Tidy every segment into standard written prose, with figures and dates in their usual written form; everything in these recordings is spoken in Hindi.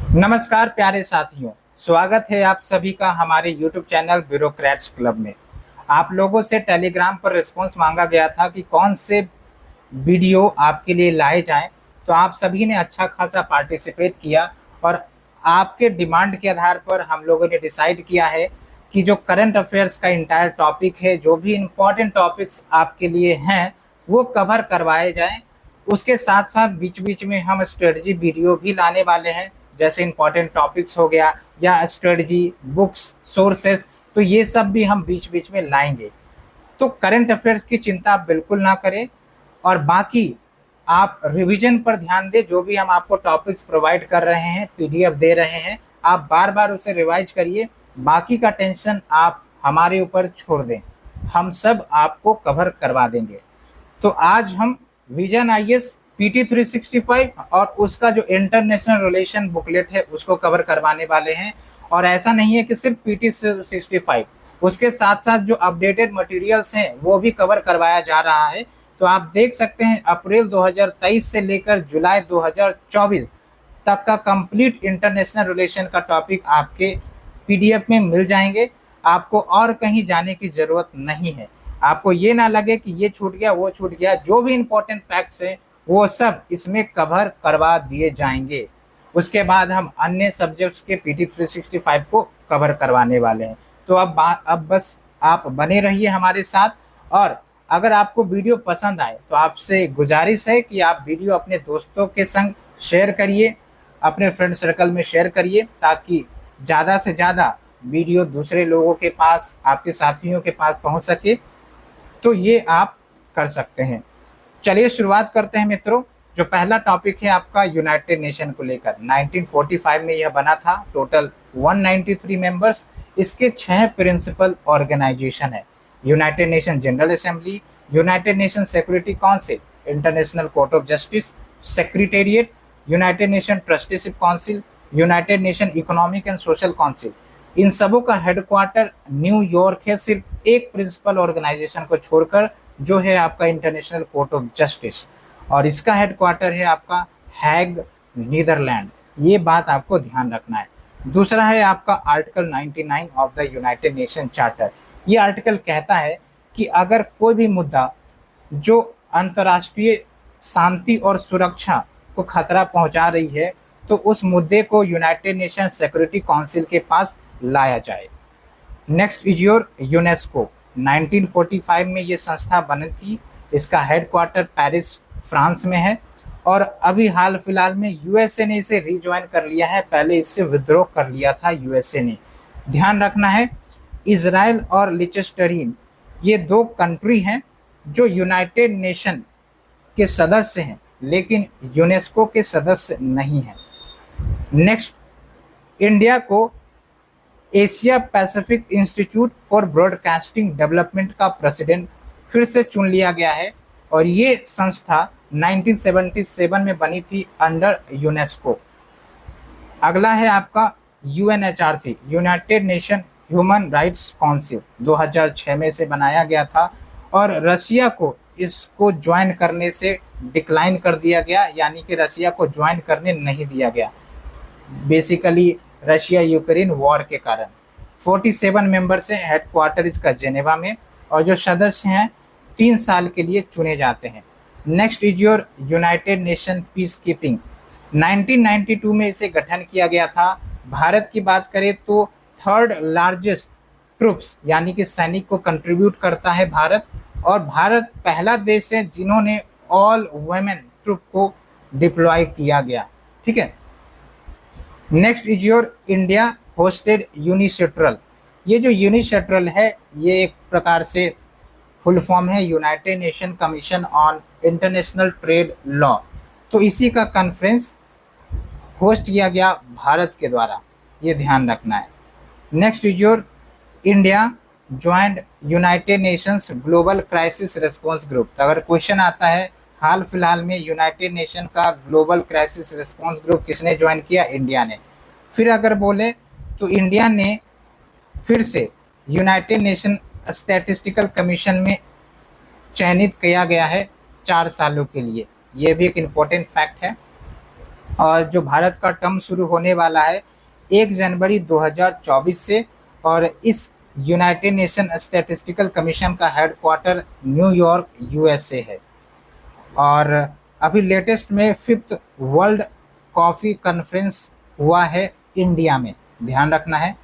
नमस्कार प्यारे साथियों, स्वागत है आप सभी का हमारे YouTube चैनल ब्यूरोक्रेट्स क्लब में। आप लोगों से टेलीग्राम पर रिस्पांस मांगा गया था कि कौन से वीडियो आपके लिए लाए जाएं, तो आप सभी ने अच्छा खासा पार्टिसिपेट किया और आपके डिमांड के आधार पर हम लोगों ने डिसाइड किया है कि जो करंट अफेयर्स का इंटायर टॉपिक है, जो भी इम्पोर्टेंट टॉपिक्स आपके लिए हैं वो कवर करवाए जाएं। उसके साथ साथ बीच बीच में हम स्ट्रेटजी वीडियो भी लाने वाले हैं, जैसे इंपॉर्टेंट टॉपिक्स हो गया या स्ट्रेटजी बुक्स सोर्सेस, तो ये सब भी हम बीच बीच में लाएंगे। तो करंट अफेयर्स की चिंता आप बिल्कुल ना करें और बाकी आप रिवीजन पर ध्यान दें। जो भी हम आपको टॉपिक्स प्रोवाइड कर रहे हैं, पीडीएफ दे रहे हैं, आप बार बार उसे रिवाइज करिए। बाकी का टेंशन आप हमारे ऊपर छोड़ दें, हम सब आपको कवर करवा देंगे। तो आज हम विजन आईएएस पीटी 365 और उसका जो इंटरनेशनल रिलेशन बुकलेट है उसको कवर करवाने वाले हैं। और ऐसा नहीं है कि सिर्फ पीटी 365, उसके साथ साथ जो अपडेटेड मटेरियल्स हैं वो भी कवर करवाया जा रहा है। तो आप देख सकते हैं अप्रैल 2023 से लेकर जुलाई 2024 तक का कंप्लीट इंटरनेशनल रिलेशन का टॉपिक आपके पीडीएफ में मिल जाएंगे। आपको और कहीं जाने की जरूरत नहीं है। आपको ये ना लगे कि ये छूट गया वो छूट गया, जो भी इंपॉर्टेंट फैक्ट्स हैं वो सब इसमें कवर करवा दिए जाएंगे। उसके बाद हम अन्य सब्जेक्ट्स के पीटी 365 को कवर करवाने वाले हैं। तो अब बस आप बने रहिए हमारे साथ। और अगर आपको वीडियो पसंद आए तो आपसे गुजारिश है कि आप वीडियो अपने दोस्तों के संग शेयर करिए, अपने फ्रेंड सर्कल में शेयर करिए, ताकि ज़्यादा से ज़्यादा वीडियो दूसरे लोगों के पास, आपके साथियों के पास पहुंच सके। तो ये आप कर सकते हैं। चलिए शुरुआत करते हैं मित्रों। जो पहला टॉपिक है आपका यूनाइटेड नेशन को लेकर, 1945 में यह बना था। टोटल 193 मेंबर्स, इसके 6 प्रिंसिपल ऑर्गेनाइजेशन है। United Nation General Assembly, United Nation Security Council, International Court of Justice, Secretariat, United Nation Trusteeship Council, United Nation Economic and Social Council. इन सबों का हेडक्वार्टर न्यूयॉर्क है, सिर्फ एक प्रिंसिपल ऑर्गेनाइजेशन को छोड़कर, जो है आपका इंटरनेशनल कोर्ट ऑफ जस्टिस, और इसका हेडक्वार्टर है आपका हैग, नीदरलैंड। ये बात आपको ध्यान रखना है। दूसरा है आपका article 99 of the United nation charter. ये आर्टिकल कहता है कि अगर कोई भी मुद्दा जो अंतर्राष्ट्रीय शांति और सुरक्षा को खतरा पहुंचा रही है, तो उस मुद्दे को यूनाइटेड नेशन सिक्योरिटी काउंसिल के पास लाया जाए। Next is your UNESCO. 1945 में ये संस्था बनी थी। इसका हेडक्वार्टर पेरिस, फ्रांस में है। और अभी हाल फिलहाल में यूएसए ने इसे रीज्वाइन कर लिया है, पहले इससे विद्रोह कर लिया था यूएसए ने। ध्यान रखना है, इजराइल और लिechtenstein ये दो कंट्री हैं जो यूनाइटेड नेशन के सदस्य हैं, लेकिन यूनेस्को के सदस्य नहीं हैं। नेक्स्ट, इंडिया को Asia Pacific institute for broadcasting development का प्रेसिडेंट फिर से चुन लिया गया है। और ये संस्था 1977 में बनी थी अंडर यूनेस्को। अगला है आपका UNHRC, United nation human rights council, 2006 में से बनाया गया था। और रशिया को इसको ज्वाइन करने से डिक्लाइन कर दिया गया, यानी कि रशिया को ज्वाइन करने नहीं दिया गया, बेसिकली रशिया यूक्रेन वॉर के कारण। 47 मेंबर्स हैं, हेडक्वार्टर इसका जेनेवा में, और जो सदस्य हैं 3 साल के लिए चुने जाते हैं। Next is your United nation peace keeping. 1992 में इसे गठन किया गया था। भारत की बात करें तो थर्ड लार्जेस्ट ट्रूप्स यानी कि सैनिक को कंट्रीब्यूट करता है भारत, और भारत पहला देश है जिन्होंने ऑल वुमेन ट्रूप को डिप्लॉय किया गया। ठीक है। Next is your India hosted UNCITRAL. ये जो यूनिसेट्रल है ये एक प्रकार से फुल फॉर्म है United Nation Commission on International Trade Law. तो इसी का कॉन्फ्रेंस होस्ट किया गया भारत के द्वारा, ये ध्यान रखना है। Next is your India joined United Nations global crisis response group. तो अगर क्वेश्चन आता है हाल फिलहाल में यूनाइटेड नेशन का ग्लोबल क्राइसिस रिस्पांस ग्रुप किसने ज्वाइन किया? इंडिया ने। फिर अगर बोले तो इंडिया ने फिर से यूनाइटेड नेशन स्टैटिस्टिकल कमीशन में चयनित किया गया है 4 सालों के लिए। ये भी एक इम्पोर्टेंट फैक्ट है। और जो भारत का टर्म शुरू होने वाला है 1 जनवरी 2024 से। और इस यूनाइटेड नेशन स्टैटिस्टिकल कमीशन का हेडक्वार्टर न्यूयॉर्क यूएसए है। और अभी लेटेस्ट में 5th वर्ल्ड कॉफ़ी कॉन्फ्रेंस हुआ है इंडिया में, ध्यान रखना है।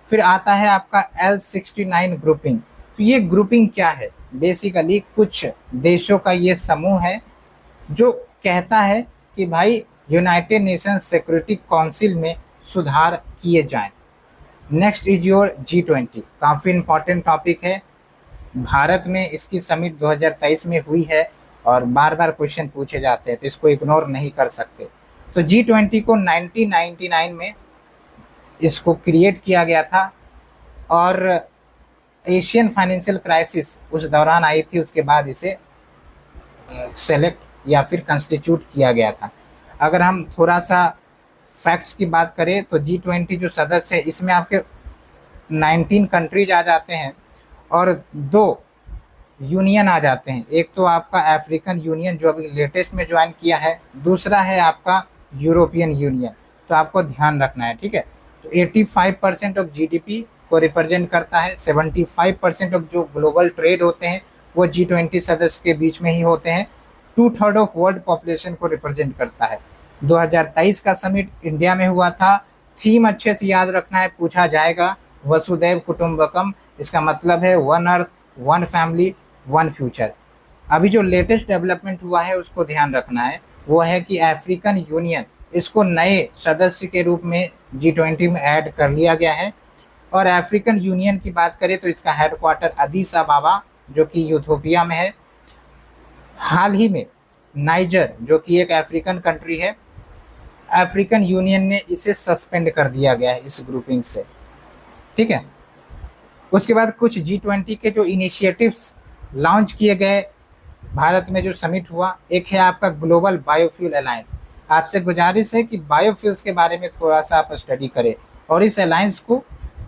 फिर आता है आपका L69 ग्रुपिंग। तो ये ग्रुपिंग क्या है? बेसिकली कुछ देशों का ये समूह है जो कहता है कि भाई यूनाइटेड नेशन सिक्योरिटी काउंसिल में सुधार किए जाएं। Next is your G20। काफ़ी इम्पोर्टेंट टॉपिक है। भारत में इसकी समिट 2023 में हुई है और बार बार क्वेश्चन पूछे जाते हैं, तो इसको इग्नोर नहीं कर सकते। तो G20 को 1999 में इसको क्रिएट किया गया था और एशियन फाइनेंशियल क्राइसिस उस दौरान आई थी, उसके बाद इसे सेलेक्ट या फिर कंस्टिट्यूट किया गया था। अगर हम थोड़ा सा फैक्ट्स की बात करें तो G20 जो सदस्य है इसमें आपके 19 कंट्रीज आ जाते हैं और 2 यूनियन आ जाते हैं। एक तो आपका अफ्रीकन यूनियन जो अभी लेटेस्ट में ज्वाइन किया है, दूसरा है आपका यूरोपियन यूनियन। तो आपको ध्यान रखना है, ठीक है। तो 85% ऑफ जीडीपी को रिप्रेजेंट करता है। 75% ऑफ जो ग्लोबल ट्रेड होते हैं वो G20 सदस्य के बीच में ही होते हैं। 2/3 ऑफ वर्ल्ड पॉपुलेशन को रिप्रेजेंट करता है। 2023 का समिट इंडिया में हुआ था। थीम अच्छे से याद रखना है, पूछा जाएगा वसुदैव कुटुंबकम। इसका मतलब है one earth, one family, one future. अभी जो लेटेस्ट डेवलपमेंट हुआ है उसको ध्यान रखना है, वो है कि अफ्रीकन यूनियन इसको नए सदस्य के रूप में G20 में ऐड कर लिया गया है। और अफ्रीकन यूनियन की बात करें तो इसका हेडक्वार्टर अदीस अबाबा जो कि यूथोपिया में है। हाल ही में नाइजर जो कि एक अफ्रीकन कंट्री है, अफ्रीकन यूनियन ने इसे सस्पेंड कर दिया गया है इस ग्रुपिंग से, ठीक है। उसके बाद कुछ G20 के जो इनिशिएटिव्स लॉन्च किए गए भारत में जो समिट हुआ, एक है आपका ग्लोबल बायोफ्यूल अलायंस। आपसे गुजारिश है कि बायोफ्यूल्स के बारे में थोड़ा सा आप स्टडी करें। और इस अलायंस को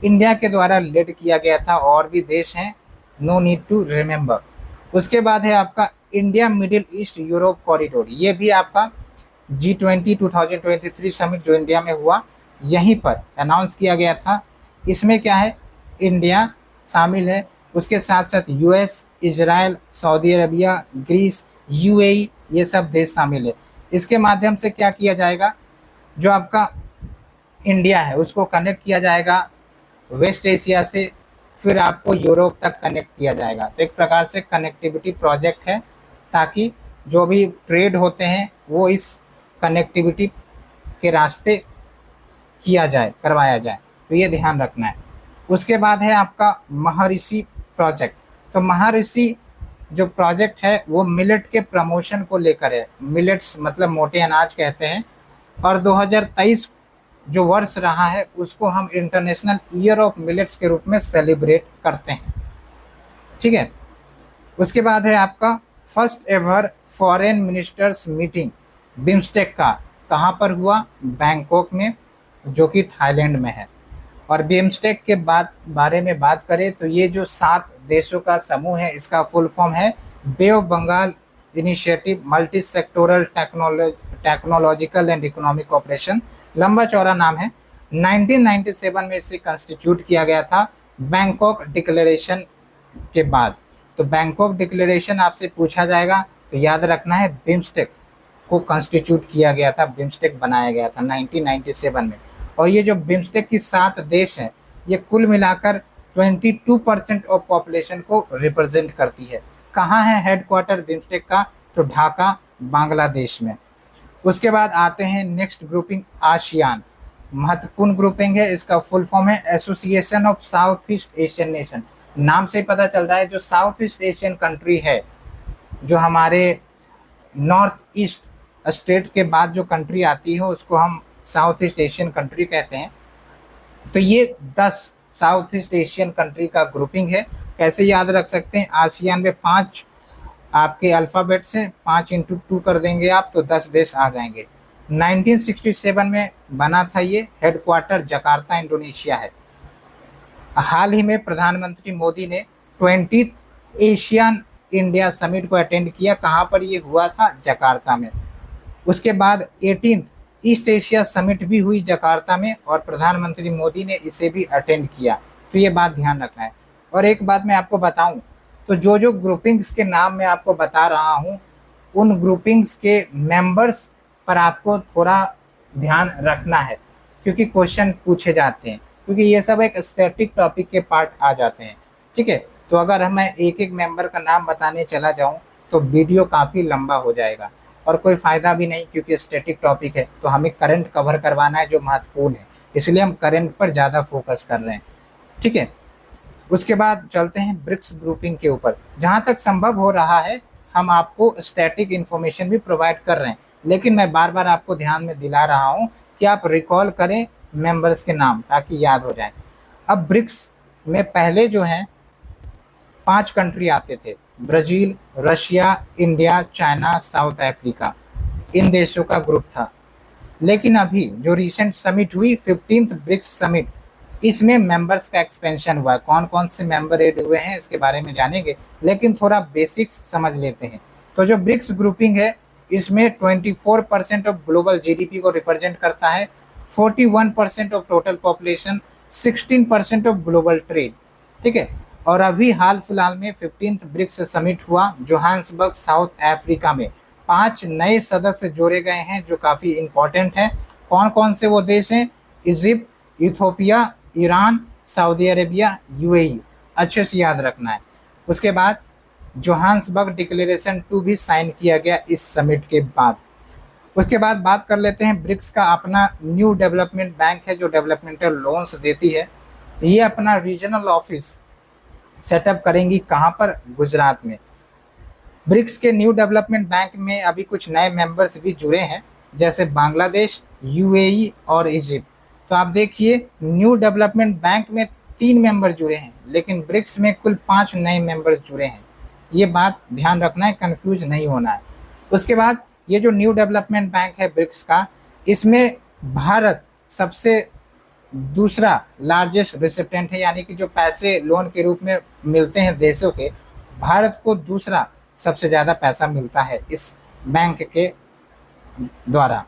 इंडिया के द्वारा लीड किया गया था, और भी देश हैं, नो नीड टू रिमेंबर। उसके बाद है आपका India middle east Europe corridor. ये भी आपका G20 2023 समिट जो इंडिया में हुआ यहीं पर अनाउंस किया गया था। इसमें क्या है, इंडिया शामिल है, उसके साथ साथ US, Israel, Saudi Arabia, Greece, UAE, ये सब देश शामिल है। इसके माध्यम से क्या किया जाएगा, जो आपका इंडिया है उसको कनेक्ट किया जाएगा वेस्ट एशिया से, फिर आपको यूरोप तक कनेक्ट किया जाएगा। तो एक प्रकार से कनेक्टिविटी प्रोजेक्ट है, ताकि जो भी ट्रेड होते हैं वो इस कनेक्टिविटी के रास्ते किया जाए, करवाया जाए। तो ये ध्यान रखना है। उसके बाद है आपका महर्षि प्रोजेक्ट। तो महर्षि जो प्रोजेक्ट है वो मिलेट के प्रमोशन को लेकर है। मिलेट्स मतलब मोटे अनाज कहते हैं। और 2023 जो वर्ष रहा है उसको हम इंटरनेशनल ईयर ऑफ मिलेट्स के रूप में सेलिब्रेट करते हैं, ठीक है। उसके बाद है आपका first ever foreign ministers meeting BIMSTEC का, कहाँ पर हुआ, बैंकॉक में, जो कि थाईलैंड में है। और बिम्स्टेक के बारे में बात करें तो ये जो 7 देशों का समूह है इसका फुल फॉर्म है Bay of Bengal Initiative Multi Sectoral Technological and Economic Operation. लंबा चौड़ा नाम है। 1997 में इसे कंस्टिट्यूट किया गया था बैंकॉक डिक्लेरेशन के बाद। तो बैंकॉक डिक्लेरेशन आपसे पूछा जाएगा तो याद रखना है बिम्स्टेक को कंस्टिट्यूट किया गया था, बिम्स्टेक बनाया गया था 1997 में। और ये जो बिम्स्टेक की 7 देश हैं ये कुल मिलाकर 22% ऑफ पॉपुलेशन को रिप्रेजेंट करती है। कहाँ है हेडक्वार्टर बिम्स्टेक का, तो ढाका बांग्लादेश में। उसके बाद आते हैं नेक्स्ट ग्रुपिंग आसियान। महत्वपूर्ण ग्रुपिंग है, इसका फुल फॉर्म है association of south east Asian nation. नाम से ही पता चल रहा है जो साउथ ईस्ट एशियन कंट्री है, जो हमारे नॉर्थ ईस्ट स्टेट के बाद जो कंट्री आती है उसको हम साउथ ईस्ट एशियन कंट्री कहते हैं। तो ये 10 साउथ ईस्ट एशियन कंट्री का ग्रुपिंग है। कैसे याद रख सकते हैं, आसियान में 5 आपके अल्फ़ाबेट से 5 × 2 कर देंगे आप तो 10 देश आ जाएंगे। 1967 में बना था ये, हेडक्वार्टर जकार्ता इंडोनेशिया है। हाल ही में प्रधानमंत्री मोदी ने 20th एशियन इंडिया समिट को अटेंड किया। कहाँ पर ये हुआ था, जकार्ता में। उसके बाद 18th ईस्ट एशिया समिट भी हुई जकार्ता में और प्रधानमंत्री मोदी ने इसे भी अटेंड किया। तो ये बात ध्यान रखना है। और एक बात मैं आपको बताऊं, तो जो जो ग्रुपिंग्स के नाम मैं आपको बता रहा हूं, उन ग्रुपिंग्स के मेंबर्स पर आपको थोड़ा ध्यान रखना है, क्योंकि क्वेश्चन पूछे जाते हैं, क्योंकि ये सब एक स्टैटिक टॉपिक के पार्ट आ जाते हैं। ठीक है, तो अगर मैं एक एक मेंबर का नाम बताने चला जाऊं तो वीडियो काफ़ी लंबा हो जाएगा और कोई फ़ायदा भी नहीं, क्योंकि स्टैटिक टॉपिक है। तो हमें करंट कवर करवाना है जो महत्वपूर्ण है, इसलिए हम करंट पर ज़्यादा फोकस कर रहे हैं। ठीक है, उसके बाद चलते हैं ब्रिक्स ग्रुपिंग के ऊपर। जहाँ तक संभव हो रहा है हम आपको स्टैटिक इन्फॉर्मेशन भी प्रोवाइड कर रहे हैं, लेकिन मैं बार बार आपको ध्यान में दिला रहा हूँ कि आप रिकॉल करें मेंबर्स के नाम, ताकि याद हो जाए। अब ब्रिक्स में पहले जो हैं 5 कंट्री आते थे, Brazil, Russia, India, China, South Africa, इन देशों का ग्रुप था। लेकिन अभी जो रिसेंट समिट हुई 15th ब्रिक्स समिट, इसमें मेंबर्स का एक्सपेंशन हुआ है। कौन कौन से मेंबर ऐड हुए हैं इसके बारे में जानेंगे, लेकिन थोड़ा बेसिक्स समझ लेते हैं। तो जो ब्रिक्स ग्रुपिंग है, इसमें 24% ऑफ ग्लोबल जीडीपी को रिप्रेजेंट करता है, 41% of total population, 16% of global trade. ठीक है, और अभी हाल फिलहाल में 15th ब्रिक्स समिट हुआ जोहान्सबर्ग, साउथ अफ्रीका में। 5 नए सदस्य जोड़े गए हैं जो काफ़ी इंपॉर्टेंट है। कौन कौन से वो देश हैं? Egypt, Ethiopia, Iran, Saudi Arabia, UAE. अच्छे से याद रखना है। उसके बाद जोहान्सबर्ग डिक्लेरेशन 2 भी साइन किया गया इस समिट के बाद। उसके बाद बात कर लेते हैं, ब्रिक्स का अपना न्यू डेवलपमेंट बैंक है जो डेवलपमेंटल लोन्स देती है। ये अपना रीजनल ऑफिस सेटअप करेंगी कहाँ पर? गुजरात में। ब्रिक्स के न्यू डेवलपमेंट बैंक में अभी कुछ नए मेंबर्स भी जुड़े हैं, जैसे बांग्लादेश, यूएई और इजिप्ट। तो आप देखिए, न्यू डेवलपमेंट बैंक में 3 मेंबर जुड़े हैं, लेकिन ब्रिक्स में कुल 5 नए मेंबर्स जुड़े हैं। ये बात ध्यान रखना है, कंफ्यूज नहीं होना है। उसके बाद ये जो न्यू डेवलपमेंट बैंक है ब्रिक्स का, इसमें भारत सबसे दूसरा लार्जेस्ट रिसिप्टेंट है, यानी कि जो पैसे लोन के रूप में मिलते हैं देशों के, भारत को दूसरा सबसे ज़्यादा पैसा मिलता है इस बैंक के द्वारा।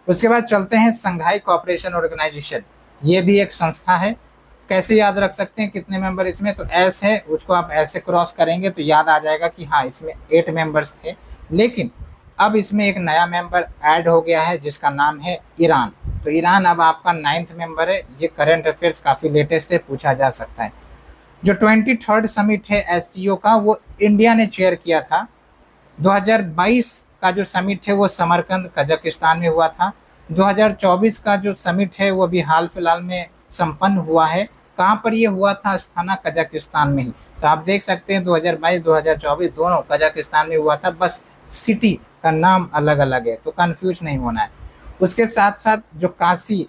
उसके बाद चलते हैं संघाई कोऑपरेशन ऑर्गेनाइजेशन। ये भी एक संस्था है। कैसे याद रख सकते हैं कितने मेंबर इसमें? तो एस है, उसको आप ऐसे क्रॉस करेंगे तो याद आ जाएगा कि हाँ, इसमें 8 मेंबर्स थे। लेकिन अब इसमें एक नया मेंबर ऐड हो गया है जिसका नाम है ईरान। तो ईरान अब आपका 9th मेंबर है। ये करंट अफेयर्स काफ़ी लेटेस्ट है, पूछा जा सकता है। जो 23rd समिट है एससीओ का, वो इंडिया ने चेयर किया था। 2022 का जो समिट है वो समरकंद कजाकिस्तान में हुआ था। 2024 का जो समिट है वो अभी हाल फिलहाल में संपन्न हुआ है। कहाँ पर ये हुआ था? अस्थाना कजाकिस्तान में ही। तो आप देख सकते हैं 2022 2024 दोनों कजाकिस्तान में हुआ था, बस सिटी का नाम अलग अलग है, तो कंफ्यूज नहीं होना है। उसके साथ साथ जो काशी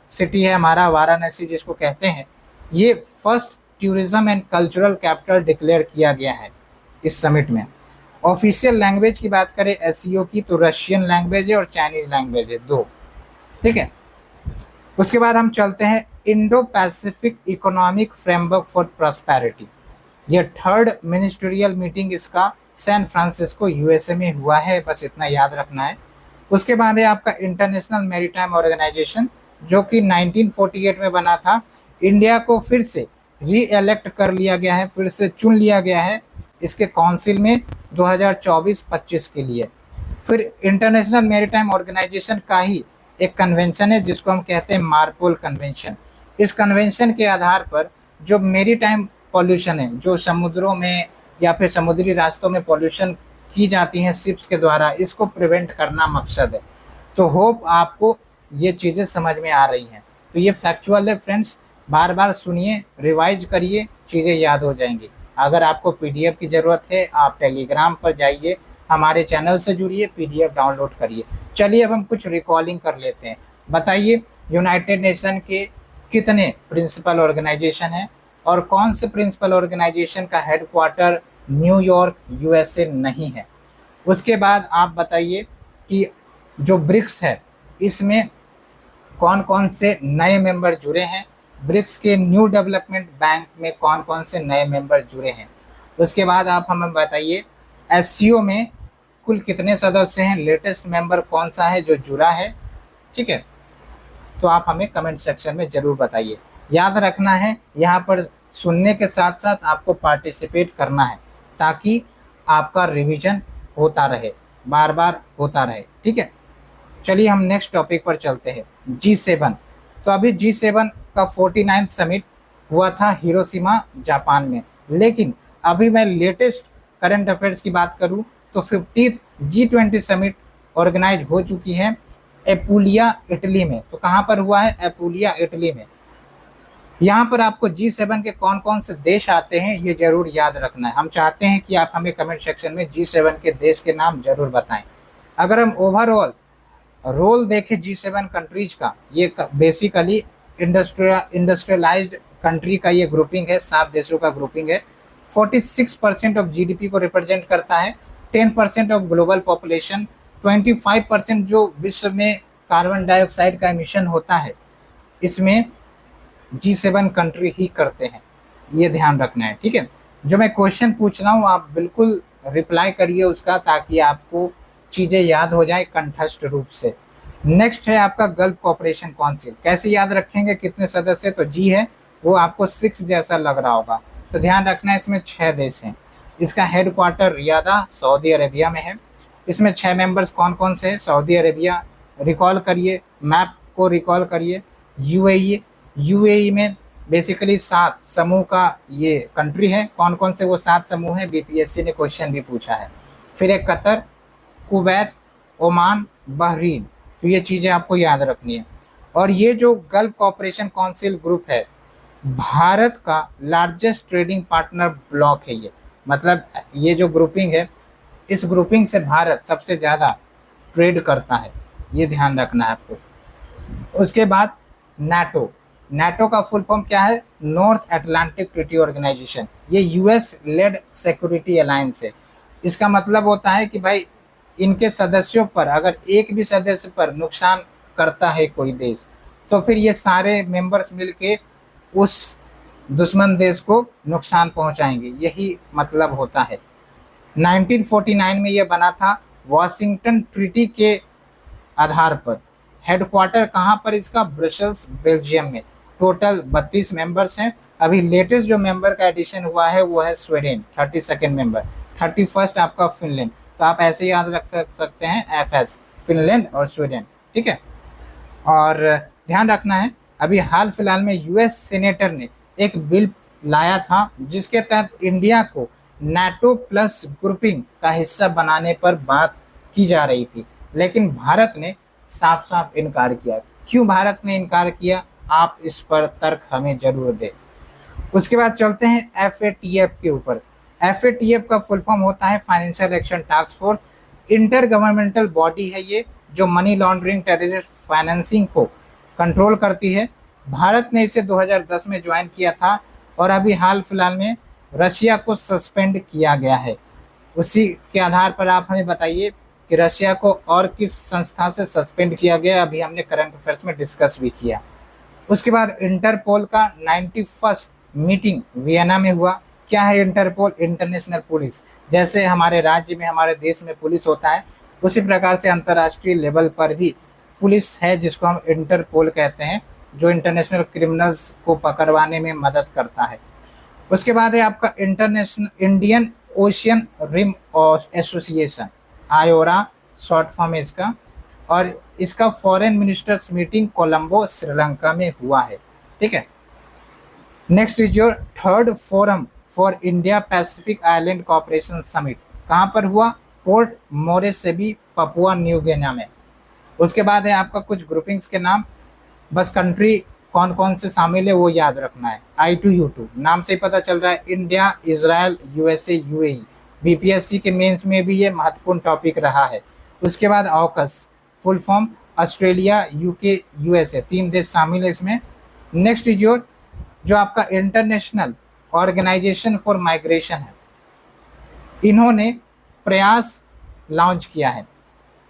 सिटी है हमारा, वाराणसी जिसको कहते हैं, ये first tourism and cultural capital declare किया गया है इस समिट में। ऑफिशियल लैंग्वेज की बात करें एससीओ की, तो रशियन लैंग्वेज है और चाइनीज लैंग्वेज है, 2। ठीक है, उसके बाद हम चलते हैं Indo Pacific economic framework for prosperity. ये 3rd मिनिस्ट्रियल मीटिंग इसका सैन फ्रांसिस्को यूएसए में हुआ है, बस इतना याद रखना है। उसके बाद है आपका इंटरनेशनल मैरीटाइम ऑर्गेनाइजेशन, जो कि 1948 में बना था। इंडिया को फिर से री इलेक्ट कर लिया गया है, फिर से चुन लिया गया है इसके काउंसिल में 2024-25 के लिए। फिर इंटरनेशनल मैरीटाइम ऑर्गेनाइजेशन का ही एक कन्वेंशन है जिसको हम कहते हैं मार्पोल कन्वेंशन। इस कन्वेंशन के आधार पर जो मैरीटाइम पॉल्यूशन है, जो समुद्रों में या फिर समुद्री रास्तों में पॉल्यूशन की जाती हैं शिप्स के द्वारा, इसको प्रिवेंट करना मकसद है। तो होप आपको ये चीज़ें समझ में आ रही हैं। तो ये फैक्चुअल है फ्रेंड्स, बार बार सुनिए, रिवाइज करिए, चीज़ें याद हो जाएंगी। अगर आपको पीडीएफ की ज़रूरत है, आप टेलीग्राम पर जाइए, हमारे चैनल से जुड़िए, पीडीएफ डाउनलोड करिए। चलिए अब हम कुछ रिकॉलिंग कर लेते हैं। बताइए, यूनाइटेड नेशन के कितने प्रिंसिपल ऑर्गेनाइजेशन हैं और कौन से प्रिंसिपल ऑर्गेनाइजेशन का हेडक्वार्टर न्यूयॉर्क यूएसए नहीं है? उसके बाद आप बताइए कि जो ब्रिक्स है इसमें कौन कौन से नए मेंबर जुड़े हैं, ब्रिक्स के न्यू डेवलपमेंट बैंक में कौन कौन से नए मेंबर जुड़े हैं। उसके बाद आप हमें बताइए एससीओ में कुल कितने सदस्य हैं, लेटेस्ट मेंबर कौन सा है जो जुड़ा है, ठीक है, तो आप हमें कमेंट सेक्शन में जरूर बताइए। याद रखना है, यहाँ पर सुनने के साथ साथ आपको पार्टिसिपेट करना है ताकि आपका रिवीजन होता रहे, बार बार होता रहे, ठीक है। चलिए हम नेक्स्ट टॉपिक पर चलते हैं, G7। तो अभी G7 का 49th समिट हुआ था हिरोशिमा जापान में, लेकिन अभी मैं लेटेस्ट करंट अफेयर्स की बात करूं तो 50th G20 समिट ऑर्गेनाइज हो चुकी है एपुलिया इटली में। तो कहाँ पर हुआ है? एपुलिया इटली में। यहाँ पर आपको G7 के कौन कौन से देश आते हैं ये जरूर याद रखना है। हम चाहते हैं कि आप हमें कमेंट सेक्शन में G7 के देश के नाम जरूर बताएं। अगर हम ओवरऑल रोल देखें G7 कंट्रीज का, ये बेसिकली इंडस्ट्रियलाइज्ड कंट्री का ये ग्रुपिंग है, 7 देशों का ग्रुपिंग है। 46% ऑफ GDP को रिप्रेजेंट करता है, 10% ऑफ ग्लोबल पॉपुलेशन, 25% जो विश्व में कार्बन डाइऑक्साइड का एमिशन होता है इसमें G7 कंट्री ही करते हैं, ये ध्यान रखना है, ठीक है। जो मैं क्वेश्चन पूछ रहा हूँ आप बिल्कुल रिप्लाई करिए उसका, ताकि आपको चीज़ें याद हो जाए कंठस्थ रूप से। नेक्स्ट है आपका गल्फ कोऑपरेशन काउंसिल। कैसे याद रखेंगे, कितने सदस्य? तो जी है, वो आपको 6 जैसा लग रहा होगा, तो ध्यान रखना है इसमें 6 देश हैं। इसका हेडक्वार्टर रियादा सऊदी अरेबिया में है। इसमें 6 मेंबर्स कौन कौन से हैं? सऊदी अरेबिया, रिकॉल करिए, मैप को रिकॉल करिए। यूएई में बेसिकली 7 समूह का ये कंट्री है। कौन कौन से वो 7 समूह हैं? बीपीएससी ने क्वेश्चन भी पूछा है। फिर एक कतर, कुवैत, ओमान, बहरीन। तो ये चीज़ें आपको याद रखनी है। और ये जो गल्फ कोऑपरेशन काउंसिल ग्रुप है, भारत का लार्जेस्ट ट्रेडिंग पार्टनर ब्लॉक है ये। मतलब ये जो ग्रुपिंग है, इस ग्रुपिंग से भारत सबसे ज़्यादा ट्रेड करता है, ये ध्यान रखना है आपको। उसके बाद नाटो। नाटो का फुल फॉर्म क्या है? North Atlantic Treaty Organisation. ये यूएस लेड सिक्योरिटी अलायंस है। इसका मतलब होता है कि भाई इनके सदस्यों पर अगर एक भी सदस्य पर नुकसान करता है कोई देश, तो फिर ये सारे मेंबर्स मिलके उस दुश्मन देश को नुकसान पहुंचाएंगे, यही मतलब होता है। 1949 में ये बना था वॉशिंगटन ट्रीटी के आधार पर। हेडक्वार्टर कहाँ पर इसका? ब्रसेल्स, बेल्जियम में। टोटल 32 मेंबर्स हैं। अभी लेटेस्ट जो मेंबर का एडिशन हुआ है वो है स्वीडन, 32nd मेंबर। 31st आपका फिनलैंड। तो आप ऐसे याद रख सकते हैं FS, फिनलैंड और स्वीडन, ठीक है। और ध्यान रखना है, अभी हाल फिलहाल में यूएस सेनेटर ने एक बिल लाया था जिसके तहत इंडिया को नाटो प्लस ग्रुपिंग का हिस्सा बनाने पर बात की जा रही थी, लेकिन भारत ने साफ साफ इनकार किया। क्यों भारत ने इनकार किया, आप इस पर तर्क हमें जरूर दें। उसके बाद चलते हैं FATF के ऊपर। FATF का फुल फॉर्म होता है financial action task force. Inter governmental body है ये, जो मनी लॉन्ड्रिंग, टेररिस्ट फाइनेंसिंग को कंट्रोल करती है। भारत ने इसे 2010 में ज्वाइन किया था और अभी हाल फिलहाल में रशिया को सस्पेंड किया गया है। उसी के आधार पर आप हमें बताइए कि रशिया को और किस संस्था से सस्पेंड किया गया, अभी हमने करंट अफेयर्स में डिस्कस भी किया। उसके बाद इंटरपोल का 91st मीटिंग वियना में हुआ। क्या है इंटरपोल? International police. जैसे हमारे राज्य में, हमारे देश में पुलिस होता है, उसी प्रकार से अंतर्राष्ट्रीय लेवल पर भी पुलिस है जिसको हम इंटरपोल कहते हैं, जो इंटरनेशनल क्रिमिनल्स को पकड़वाने में मदद करता है। उसके बाद है आपका Indian Ocean Rim Association, IORA short form है इसका, और इसका foreign ministers meeting Colombo Sri Lanka में हुआ है, ठीक है। Next is your 3rd forum for India Pacific Island Cooperation Summit. कहाँ पर हुआ? Port Moresby, Papua New Guinea में। उसके बाद है आपका कुछ ग्रुपिंग्स के नाम, बस कंट्री कौन कौन से शामिल है वो याद रखना है। I2U2 नाम से ही पता चल रहा है, India, Israel, USA, UAE। BPSC के मेंस में भी ये महत्वपूर्ण टॉपिक रहा है। उसके बाद AUKUS, full form Australia, UK, USA, 3 देश शामिल है इसमें। नेक्स्ट इज योर जो आपका इंटरनेशनल ऑर्गेनाइजेशन फॉर माइग्रेशन है, इन्होंने प्रयास लॉन्च किया है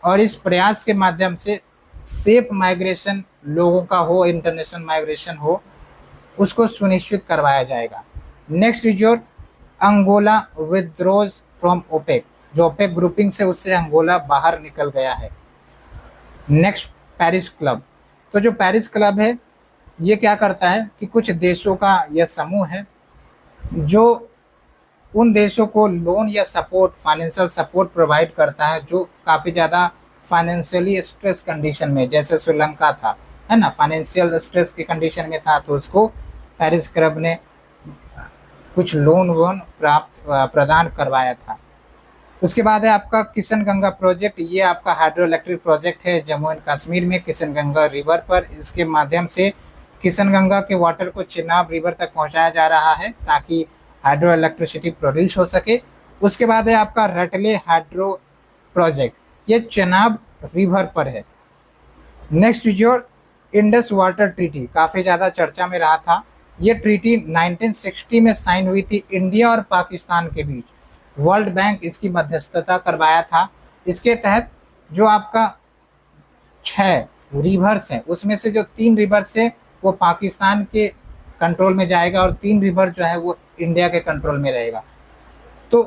और इस प्रयास के माध्यम से सेफ माइग्रेशन लोगों का हो, इंटरनेशनल माइग्रेशन हो, उसको सुनिश्चित करवाया जाएगा। Next is your Angola withdraws from OPEC. जो ओपेक ग्रुपिंग से उससे अंगोला बाहर निकल गया है। Next Paris Club. तो जो पेरिस क्लब है ये क्या करता है कि कुछ देशों का यह समूह है जो उन देशों को लोन या सपोर्ट, फाइनेंशियल सपोर्ट प्रोवाइड करता है जो काफ़ी ज़्यादा फाइनेंशियली स्ट्रेस कंडीशन में, जैसे श्रीलंका था, है ना, फाइनेंशियल स्ट्रेस की कंडीशन में था, तो उसको पेरिस क्लब ने कुछ लोन वोन प्रदान करवाया था। उसके बाद है आपका किशन गंगा प्रोजेक्ट। ये आपका हाइड्रो इलेक्ट्रिक प्रोजेक्ट है जम्मू एंड कश्मीर में किशन गंगा रिवर पर। इसके माध्यम से किशन गंगा के वाटर को चिनाब रिवर तक पहुंचाया जा रहा है ताकि हाइड्रो इलेक्ट्रिसिटी प्रोड्यूस हो सके। उसके बाद है आपका रटले हाइड्रो प्रोजेक्ट, ये चिनाब रिवर पर है। Next is your Indus water treaty, काफ़ी ज़्यादा चर्चा में रहा था। ये ट्रीटी 1960 में साइन हुई थी इंडिया और पाकिस्तान के बीच। वर्ल्ड बैंक इसकी मध्यस्थता करवाया था। इसके तहत जो आपका 6 रिवर्स हैं उसमें से जो 3 रिवर्स है वो पाकिस्तान के कंट्रोल में जाएगा और 3 रिवर जो है वो इंडिया के कंट्रोल में रहेगा। तो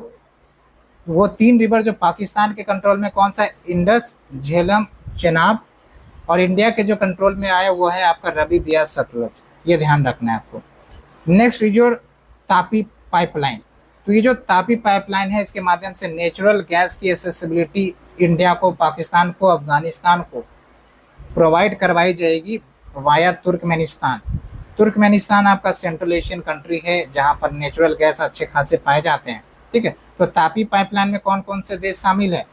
वो 3 रिवर जो पाकिस्तान के कंट्रोल में कौन सा है, इंडस, झेलम, चेनाब, और इंडिया के जो कंट्रोल में आया वो है आपका रवि, ब्यास, सतलज। ये ध्यान रखना है आपको। Next is your Tapi pipeline. तो ये जो तापी पाइपलाइन है इसके माध्यम से नेचुरल गैस की एसेसिबिलिटी इंडिया को, पाकिस्तान को, अफगानिस्तान को प्रोवाइड करवाई जाएगी वाया तुर्कमेनिस्तान। तुर्कमेनिस्तान आपका सेंट्रल एशियन कंट्री है जहां पर नेचुरल गैस अच्छे खासे पाए जाते हैं, ठीक है। तो तापी पाइपलाइन में कौन कौन से देश शामिल है,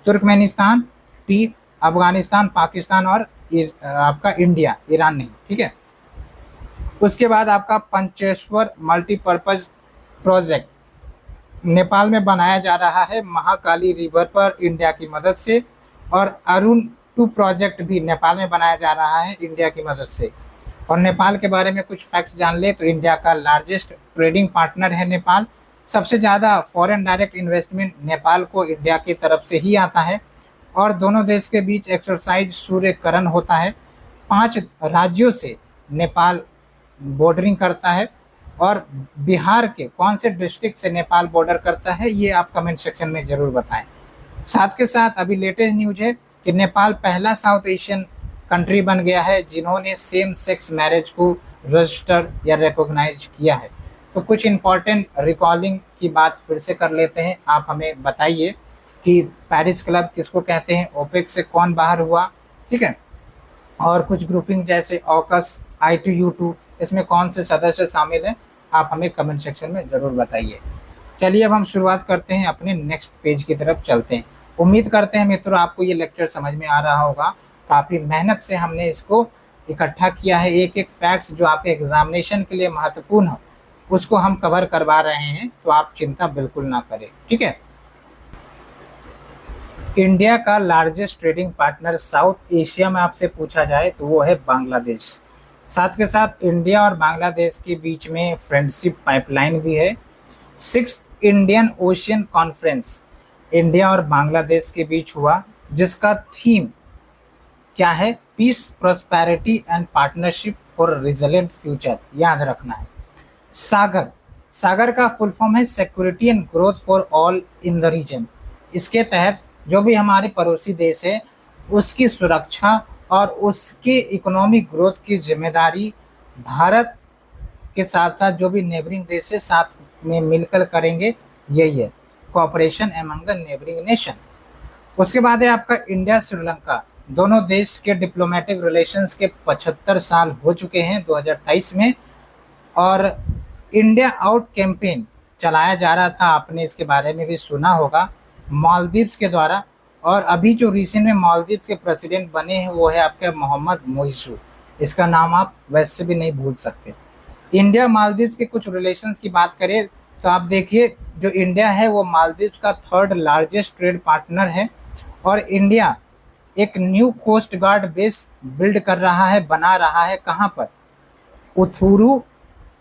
तुर्कमेनिस्तान, टी, अफगानिस्तान, पाकिस्तान और आपका इंडिया, ईरान नहीं, ठीक है। उसके बाद आपका पंचेश्वर मल्टीपर्पज प्रोजेक्ट नेपाल में बनाया जा रहा है महाकाली रिवर पर इंडिया की मदद से, और अरुण 2 प्रोजेक्ट भी नेपाल में बनाया जा रहा है इंडिया की मदद से। और नेपाल के बारे में कुछ फैक्ट्स जान ले तो इंडिया का लार्जेस्ट ट्रेडिंग पार्टनर है नेपाल। सबसे ज़्यादा फॉरेन डायरेक्ट इन्वेस्टमेंट नेपाल को इंडिया की तरफ से ही आता है, और दोनों देश के बीच एक्सरसाइज सूर्यकरण होता है। 5 राज्यों से नेपाल बॉर्डरिंग करता है, और बिहार के कौन से डिस्ट्रिक्ट से नेपाल बॉर्डर करता है ये आप कमेंट सेक्शन में ज़रूर बताएं। साथ के साथ अभी लेटेस्ट न्यूज है कि नेपाल पहला साउथ एशियन कंट्री बन गया है जिन्होंने सेम सेक्स मैरिज को रजिस्टर या रिकॉग्नाइज किया है। तो कुछ इंपॉर्टेंट रिकॉलिंग की बात फिर से कर लेते हैं। आप हमें बताइए कि पेरिस क्लब किसको कहते हैं, ओपेक से कौन बाहर हुआ, ठीक है, और कुछ ग्रुपिंग जैसे ऑकस, I2U2, इसमें कौन से सदस्य शामिल हैं, आप हमें कमेंट सेक्शन में ज़रूर बताइए। चलिए अब हम शुरुआत करते हैं, अपने नेक्स्ट पेज की तरफ चलते हैं। उम्मीद करते हैं मित्रों आपको ये लेक्चर समझ में आ रहा होगा। काफ़ी मेहनत से हमने इसको इकट्ठा किया है, एक एक फैक्ट्स जो आपके एग्जामिनेशन के लिए महत्वपूर्ण हो उसको हम कवर करवा रहे हैं, तो आप चिंता बिल्कुल ना करें, ठीक है। इंडिया का largest trading partner south Asia में आपसे पूछा जाए तो वो है बांग्लादेश। साथ के साथ इंडिया और बांग्लादेश के बीच में फ्रेंडशिप पाइपलाइन भी है। 6th Indian ocean conference India और बांग्लादेश के बीच हुआ जिसका थीम क्या है, peace, prosperity and partnership for resilient future, याद रखना है। सागर, सागर का फुल फॉर्म है security and growth for all in the region. इसके तहत जो भी हमारे पड़ोसी देश है उसकी सुरक्षा और उसके इकोनॉमिक ग्रोथ की जिम्मेदारी भारत के साथ साथ जो भी नेबरिंग देश है साथ में मिलकर करेंगे, यही है cooperation among the neighbouring nation. उसके बाद है आपका इंडिया श्रीलंका। दोनों देश के डिप्लोमेटिक रिलेशंस के 75 साल हो चुके हैं 2023 में, और इंडिया आउट कैंपेन चलाया जा रहा था, आपने इसके बारे में भी सुना होगा, मालदीव्स के द्वारा। और अभी जो रिसेंट में मालदीव्स के प्रेसिडेंट बने हैं वो है आपके मोहम्मद मोइसू। इसका नाम आप वैसे भी नहीं भूल सकते। इंडिया मालदीव्स के कुछ रिलेशंस की बात करें तो आप देखिए जो इंडिया है वो मालदीव्स का 3rd लार्जेस्ट ट्रेड पार्टनर है, और इंडिया एक new coast guard base build कर रहा है, बना रहा है, कहाँ पर, उथुरू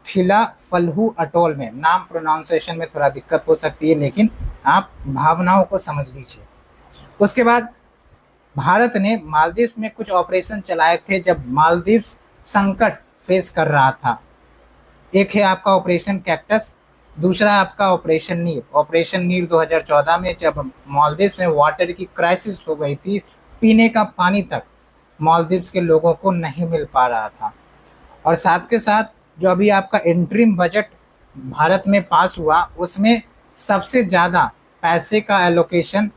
थिला फलहू अटोल में। नाम प्रोनाउंसिएशन में थोड़ा दिक्कत हो सकती है लेकिन आप भावनाओं को समझ लीजिए। उसके बाद भारत ने मालदीव्स में कुछ ऑपरेशन चलाए थे जब मालदीव्स संकट फेस कर रहा था। एक है आपका ऑपरेशन कैक्टस, दूसरा आपका ऑपरेशन नीर। ऑपरेशन नीर 2014 में जब मालदीव्स में वाटर की क्राइसिस हो गई थी, पीने का पानी तक मालदीव्स के लोगों को नहीं मिल पा रहा था। और साथ के साथ जो अभी आपका इंटरिम बजट भारत में पास हुआ, उसमें सबसे ज़्यादा पैसे का एलोकेशन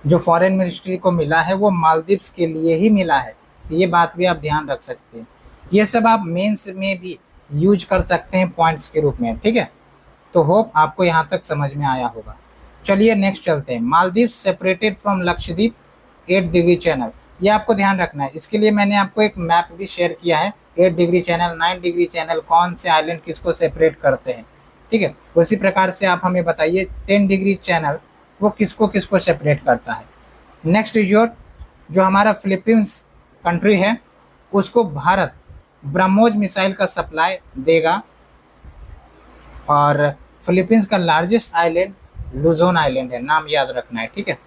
जो फॉरेन मिनिस्ट्री को मिला है वो मालदीव्स के लिए ही मिला है। ये बात भी आप ध्यान रख सकते हैं। ये सब आप मेंस में भी यूज कर सकते हैं पॉइंट्स के रूप में, ठीक है। तो होप आपको यहाँ तक समझ में आया होगा। चलिए नेक्स्ट चलते हैं। Maldives separated from Lakshadweep 8 degree channel, ये आपको ध्यान रखना है। इसके लिए मैंने आपको एक मैप भी शेयर किया है। 8 डिग्री चैनल, 9 डिग्री चैनल, कौन से आइलैंड किसको सेपरेट करते हैं, ठीक है। उसी प्रकार से आप हमें बताइए 10 डिग्री चैनल वो किसको किसको सेपरेट करता है। नेक्स्ट इज योर, जो हमारा फिलीपींस कंट्री है उसको भारत ब्रह्मोस मिसाइल का सप्लाई देगा। और फिलीपींस का लार्जेस्ट आइलैंड लुजोन आइलैंड है, नाम याद रखना है, ठीक है।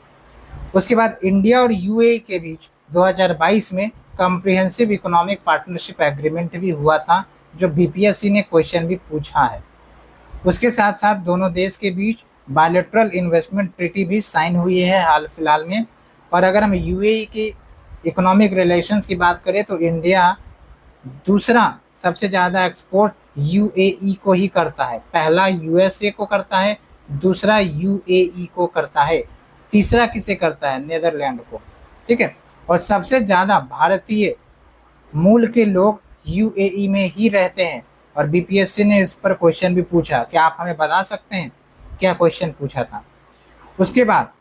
उसके बाद इंडिया और यूएई के बीच 2022 में कॉम्प्रिहेंसिव इकोनॉमिक पार्टनरशिप एग्रीमेंट भी हुआ था, जो बीपीएससी ने क्वेश्चन भी पूछा है। उसके साथ साथ दोनों देश के बीच बायलैटरल इन्वेस्टमेंट ट्रीटी भी साइन हुई है हाल फिलहाल में। और अगर हम यूएई की इकोनॉमिक रिलेशंस की बात करें तो इंडिया दूसरा सबसे ज़्यादा एक्सपोर्ट यूएई को ही करता है। पहला यूएसए को करता है, दूसरा यूएई को करता है, तीसरा किसे करता है, नीदरलैंड को, ठीक है। और सबसे ज़्यादा भारतीय मूल के लोग यूएई में ही रहते हैं। और बीपीएससी ने इस पर क्वेश्चन भी पूछा, क्या आप हमें बता सकते हैं क्या क्वेश्चन पूछा था। उसके बाद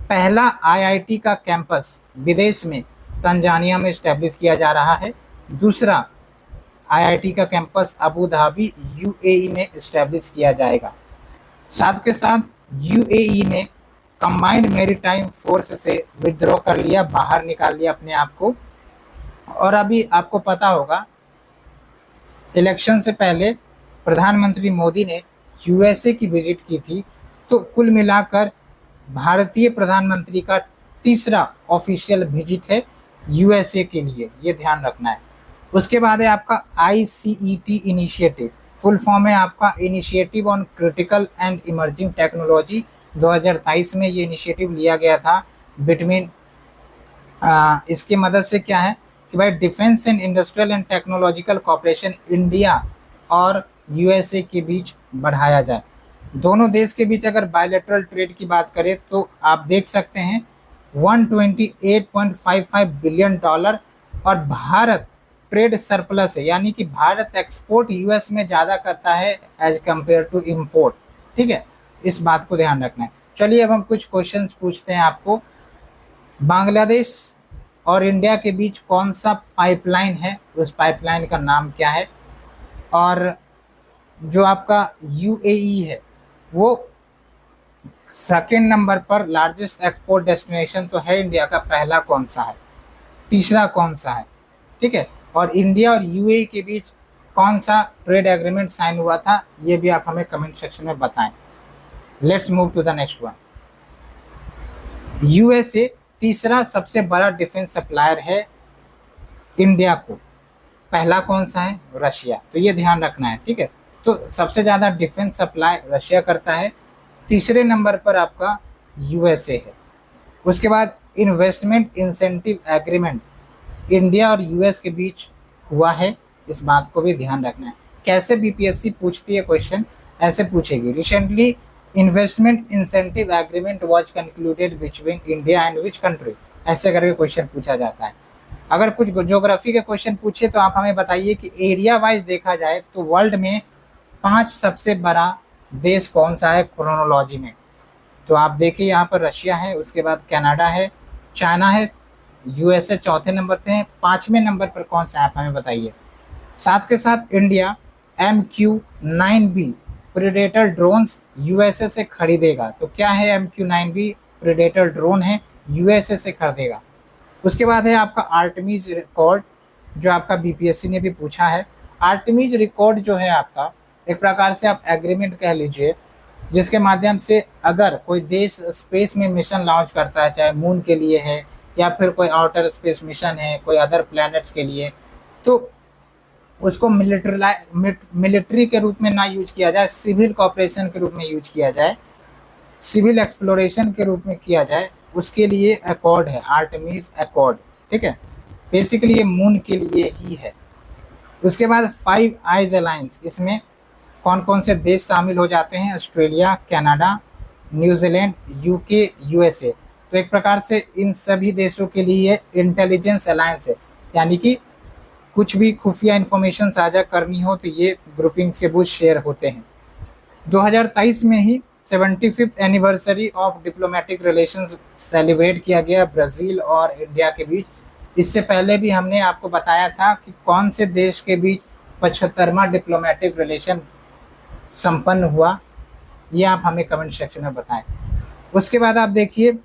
पहला आईआईटी का कैंपस विदेश में तंजानिया में स्टैब्लिश किया जा रहा है। दूसरा आईआईटी का कैंपस अबू धाबी यूएई में स्टैब्लिश किया जाएगा। साथ के साथ यूएई ने कंबाइंड मैरीटाइम फोर्स से विद्रोह कर लिया, बाहर निकाल लिया अपने आप को। और अभी आपको पता होगा इलेक्शन से पहले प्रधानमंत्री मोदी ने यूएसए की विजिट की थी। तो कुल मिलाकर भारतीय प्रधानमंत्री का तीसरा ऑफिशियल विजिट है यूएसए के लिए, ये ध्यान रखना है। उसके बाद है आपका आईसीईटी इनिशिएटिव, फुल फॉर्म है आपका initiative on critical and emerging technology. 2023 में ये इनिशिएटिव लिया गया था बिटवीन इसके मदद से क्या है कि भाई defence and industrial and technological cooperation India और यूएसए के बीच बढ़ाया जाए। दोनों देश के बीच अगर बायलैटरल ट्रेड की बात करें तो आप देख सकते हैं 128.55 बिलियन डॉलर। और भारत ट्रेड सरप्लस है, यानी कि भारत एक्सपोर्ट यूएस में ज़्यादा करता है एज कंपेयर टू इम्पोर्ट, ठीक है। इस बात को ध्यान रखना है। चलिए अब हम कुछ क्वेश्चंस पूछते हैं आपको। बांग्लादेश और इंडिया के बीच कौन सा पाइपलाइन है, उस पाइपलाइन का नाम क्या है। और जो आपका यूएई है वो सेकेंड नंबर पर लार्जेस्ट एक्सपोर्ट डेस्टिनेशन तो है इंडिया का, पहला कौन सा है, तीसरा कौन सा है, ठीक है। और इंडिया और यूएई के बीच कौन सा ट्रेड एग्रीमेंट साइन हुआ था, ये भी आप हमें कमेंट सेक्शन में बताएं। Let's move to the next one. USA तीसरा सबसे बड़ा डिफेंस सप्लायर है इंडिया को, पहला कौन सा है, रशिया। तो ये ध्यान रखना है, ठीक है। तो सबसे ज़्यादा डिफेंस सप्लाई रशिया करता है, तीसरे नंबर पर आपका यूएसए है। उसके बाद इन्वेस्टमेंट इंसेंटिव एग्रीमेंट इंडिया और यूएस के बीच हुआ है, इस बात को भी ध्यान रखना है। कैसे बीपीएससी पूछती है क्वेश्चन, ऐसे पूछेगी, recently investment incentive agreement was concluded between India and which country, ऐसे करके क्वेश्चन पूछा जाता है। अगर कुछ ज्योग्राफी के क्वेश्चन पूछे तो आप हमें बताइए कि एरिया वाइज देखा जाए तो वर्ल्ड में 5 सबसे बड़ा देश कौन सा है क्रोनोलॉजी में। तो आप देखिए यहाँ पर रशिया है, उसके बाद कनाडा है, चाइना है, यूएसए चौथे नंबर पे है, 5वें नंबर पर कौन सा है आप हमें बताइए। साथ के साथ India MQ-9B predator drones USA से खरीदेगा। तो क्या है MQ-9B, प्रेडेटर ड्रोन है, यूएसए से खरीदेगा। उसके बाद है आपका आर्टेमिस रिकॉर्ड, जो आपका बीपीएससी ने भी पूछा है। आर्टेमिस रिकॉर्ड जो है आपका एक प्रकार से आप एग्रीमेंट कह लीजिए, जिसके माध्यम से अगर कोई देश स्पेस में मिशन लॉन्च करता है, चाहे मून के लिए है या फिर कोई आउटर स्पेस मिशन है कोई अदर प्लैनेट्स के लिए, तो उसको मिलिट्री के रूप में ना यूज किया जाए, सिविल कॉपरेशन के रूप में यूज किया जाए, सिविल एक्सप्लोरेशन के रूप में किया जाए, उसके लिए अकॉर्ड है आर्टेमिस अकॉर्ड, ठीक है, बेसिकली ये मून के लिए ही है। उसके बाद फाइव आइज अलायंस, इसमें कौन कौन से देश शामिल हो जाते हैं? Australia, Canada, New Zealand, UK, USA. तो एक प्रकार से इन सभी देशों के लिए इंटेलिजेंस अलायंस है, यानी कि कुछ भी खुफिया इंफॉर्मेशन साझा करनी हो तो ये ग्रुपिंग्स के बुश शेयर होते हैं। 2023 में ही 75th anniversary of diplomatic relations celebrate किया गया ब्राज़ील और इंडिया के बीच। इससे पहले भी हमने आपको बताया था कि कौन से देश के बीच 75वां डिप्लोमेटिक रिलेशन संपन्न हुआ, ये आप हमें कमेंट सेक्शन में बताएं। उसके बाद आप देखिए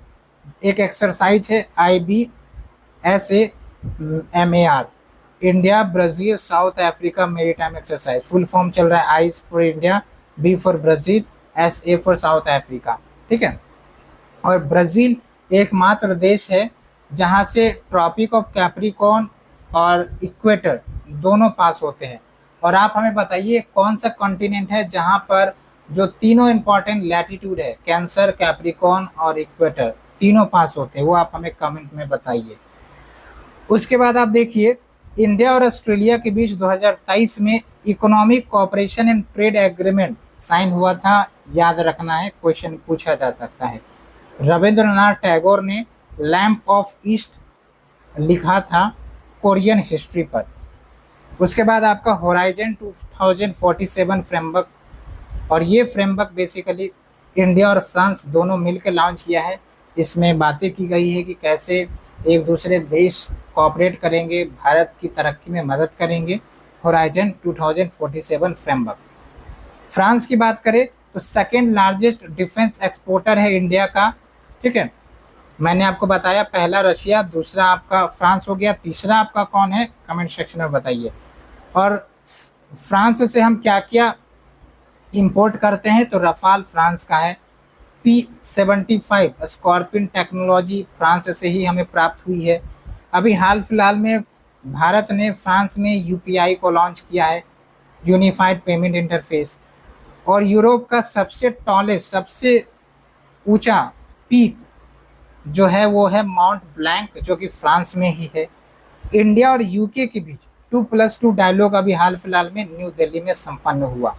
एक एक्सरसाइज है IBSAMAR, India Brazil south Africa maritime exercise. Full form चल रहा है I for India, B for Brazil, SA for south Africa, ठीक है। और ब्राज़ील एकमात्र देश है जहां से ट्रॉपिक ऑफ कैप्रिकॉर्न और इक्वेटर दोनों पास होते हैं। और आप हमें बताइए कौन सा कॉन्टिनेंट है जहां पर जो तीनों इंपॉर्टेंट लैटिट्यूड है, कैंसर, कैप्रिकॉर्न और इक्वेटर, तीनों पास होते हैं, वो आप हमें कमेंट में बताइए। उसके बाद आप देखिए इंडिया और ऑस्ट्रेलिया के बीच 2023 में economic cooperation and trade agreement sign हुआ था, याद रखना है, क्वेश्चन पूछा जा सकता है। रविंद्रनाथ टैगोर ने लैम्प ऑफ ईस्ट लिखा था कोरियन हिस्ट्री पर। उसके बाद आपका होराइजन 2047 फ्रेमवर्क, और ये फ्रेमवर्क बेसिकली इंडिया और फ्रांस दोनों मिलकर लॉन्च किया है। इसमें बातें की गई है कि कैसे एक दूसरे देश कोऑपरेट करेंगे, भारत की तरक्की में मदद करेंगे। Horizon 2047 framework. फ्रांस की बात करें तो सेकेंड लार्जेस्ट डिफेंस एक्सपोर्टर है इंडिया का, ठीक है। मैंने आपको बताया पहला रशिया, दूसरा आपका फ्रांस हो गया, तीसरा आपका कौन है, कमेंट सेक्शन में बताइए। और फ्रांस से हम क्या क्या इंपोर्ट करते हैं तो रफाल फ्रांस का है, P75 स्कॉर्पियन टेक्नोलॉजी फ्रांस से ही हमें प्राप्त हुई है। अभी हाल फिलहाल में भारत ने फ्रांस में UPI को लॉन्च किया है, यूनिफाइड पेमेंट इंटरफेस। और यूरोप का सबसे टॉलेस्ट, सबसे ऊंचा पीक जो है वो है माउंट ब्लैंक, जो कि फ्रांस में ही है। इंडिया और यूके के बीच 2+2 डायलॉग अभी हाल फिलहाल में न्यू दिल्ली में संपन्न हुआ।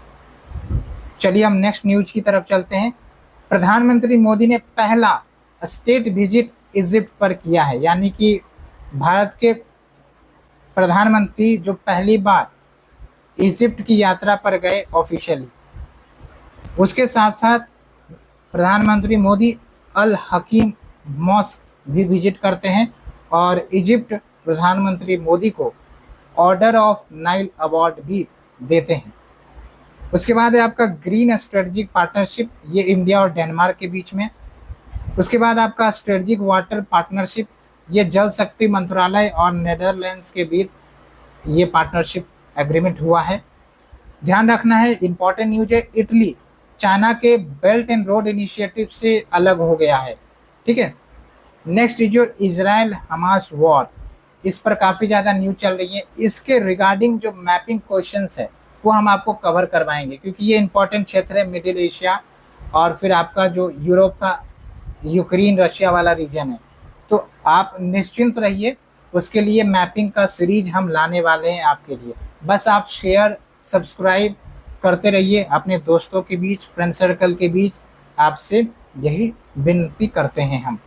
चलिए हम नेक्स्ट न्यूज की तरफ चलते हैं। प्रधानमंत्री मोदी ने पहला स्टेट विजिट इजिप्ट पर किया है, यानी कि भारत के प्रधानमंत्री जो पहली बार इजिप्ट की यात्रा पर गए ऑफिशियली। उसके साथ साथ प्रधानमंत्री मोदी अल हकीम मॉस्क भी विजिट करते हैं और इजिप्ट प्रधानमंत्री मोदी को ऑर्डर ऑफ नाइल अवार्ड भी देते हैं। उसके बाद है आपका ग्रीन स्ट्रेटजिक पार्टनरशिप, ये इंडिया और डेनमार्क के बीच में। उसके बाद आपका स्ट्रेटजिक वाटर पार्टनरशिप, ये जल शक्ति मंत्रालय और नेदरलैंड्स के बीच ये पार्टनरशिप एग्रीमेंट हुआ है। ध्यान रखना है, इंपॉर्टेंट न्यूज है, इटली चाइना के बेल्ट एंड रोड इनिशिएटिव से अलग हो गया है, ठीक है। नेक्स्ट इज जो इजराइल हमास वॉर, इस पर काफ़ी ज़्यादा न्यूज चल रही है। इसके रिगार्डिंग जो मैपिंग क्वेश्चंस है वो हम आपको कवर करवाएंगे, क्योंकि ये इंपॉर्टेंट क्षेत्र है, मिडिल एशिया और फिर आपका जो यूरोप का यूक्रेन रशिया वाला रीजन है। तो आप निश्चिंत रहिए, उसके लिए मैपिंग का सीरीज हम लाने वाले हैं आपके लिए। बस आप शेयर सब्सक्राइब करते रहिए अपने दोस्तों के बीच, फ्रेंड सर्कल के बीच, आपसे यही विनती करते हैं हम।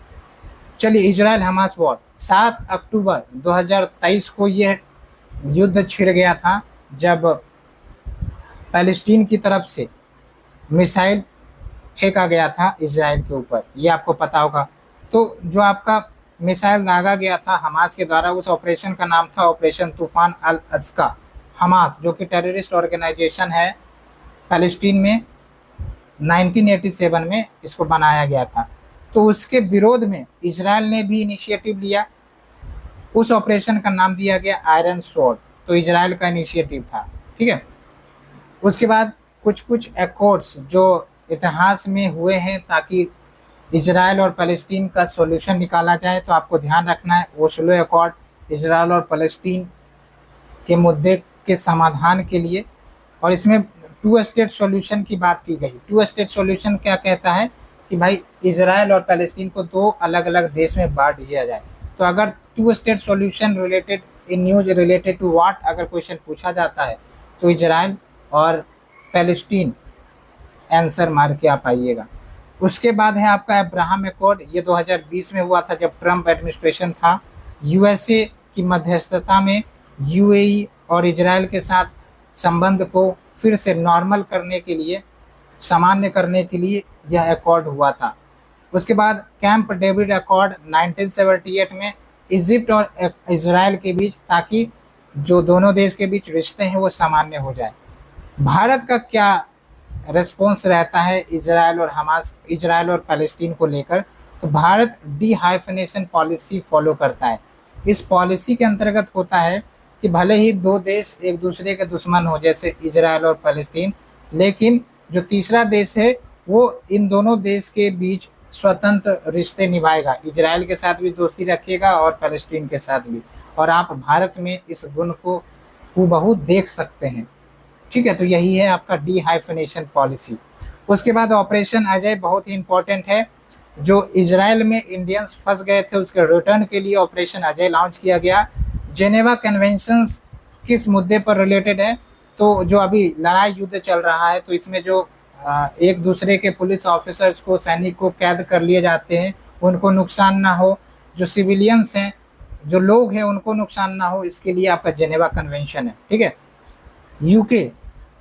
चलिए, इजराइल हमास वॉर 7 अक्टूबर 2023 को यह युद्ध छिड़ गया था, जब पैलेस्टीन की तरफ से मिसाइल फेंका गया था इजराइल के ऊपर, ये आपको पता होगा। तो जो आपका मिसाइल दागा गया था हमास के द्वारा, उस ऑपरेशन का नाम था ऑपरेशन तूफान अल अज़्का। हमास जो कि टेररिस्ट ऑर्गेनाइजेशन है, पैलेस्टीन में 1987 में इसको बनाया गया था। तो उसके विरोध में इजराइल ने भी इनिशिएटिव लिया, उस ऑपरेशन का नाम दिया गया आयरन स्वॉर्ड। तो इजराइल का इनिशिएटिव था, ठीक है। उसके बाद कुछ कुछ एकॉर्ड्स जो इतिहास में हुए हैं ताकि इजराइल और पैलेस्टीन का सॉल्यूशन निकाला जाए, तो आपको ध्यान रखना है ओस्लो एकॉर्ड इजराइल और पैलेस्टीन के मुद्दे के समाधान के लिए। और इसमें 2 स्टेट सॉल्यूशन की बात की गई। 2 स्टेट सॉल्यूशन क्या कहता है कि भाई इजराइल और पैलेस्टीन को 2 अलग अलग देश में बांट दिया जाए। तो अगर two state solution related in news related to what अगर क्वेश्चन पूछा जाता है तो इजराइल और पैलेस्टीन आंसर मार के आप आइएगा। उसके बाद है आपका अब्राहम एकॉर्ड, ये 2020 में हुआ था जब ट्रम्प एडमिनिस्ट्रेशन था। यूएसए की मध्यस्थता में यूएई और इजराइल के साथ संबंध को फिर से नॉर्मल करने के लिए, सामान्य करने के लिए यह एकॉर्ड हुआ था। उसके बाद कैंप डेविड एकॉर्ड 1978 में इजिप्ट और इजराइल के बीच, ताकि जो दोनों देश के बीच रिश्ते हैं वो सामान्य हो जाए। भारत का क्या रिस्पॉन्स रहता है इजराइल और हमास, इजराइल और पैलेस्टीन को लेकर? तो भारत डीहाइफनेशन पॉलिसी फॉलो करता है। इस पॉलिसी के अंतर्गत होता है कि भले ही दो देश एक दूसरे के दुश्मन हो जैसे इजराइल और पैलेस्टीन, लेकिन जो तीसरा देश है वो इन दोनों देश के बीच स्वतंत्र रिश्ते निभाएगा, इजराइल के साथ भी दोस्ती रखेगा और पैलेस्टीन के साथ भी। और आप भारत में इस गुण को हूबहू देख सकते हैं। ठीक है, तो यही है आपका डीहाइफनेशन पॉलिसी। उसके बाद ऑपरेशन अजय बहुत ही इंपॉर्टेंट है। जो इजराइल में इंडियंस फंस गए थे उसके रिटर्न के लिए ऑपरेशन अजय लॉन्च किया गया। जेनेवा कन्वेंशंस किस मुद्दे पर रिलेटेड है? तो जो अभी लड़ाई युद्ध चल रहा है तो इसमें जो एक दूसरे के पुलिस ऑफिसर्स को, सैनिक को कैद कर लिए जाते हैं, उनको नुकसान ना हो, जो सिविलियंस हैं, जो लोग हैं उनको नुकसान ना हो, इसके लिए आपका जेनेवा कन्वेंशन है। ठीक है। यूके,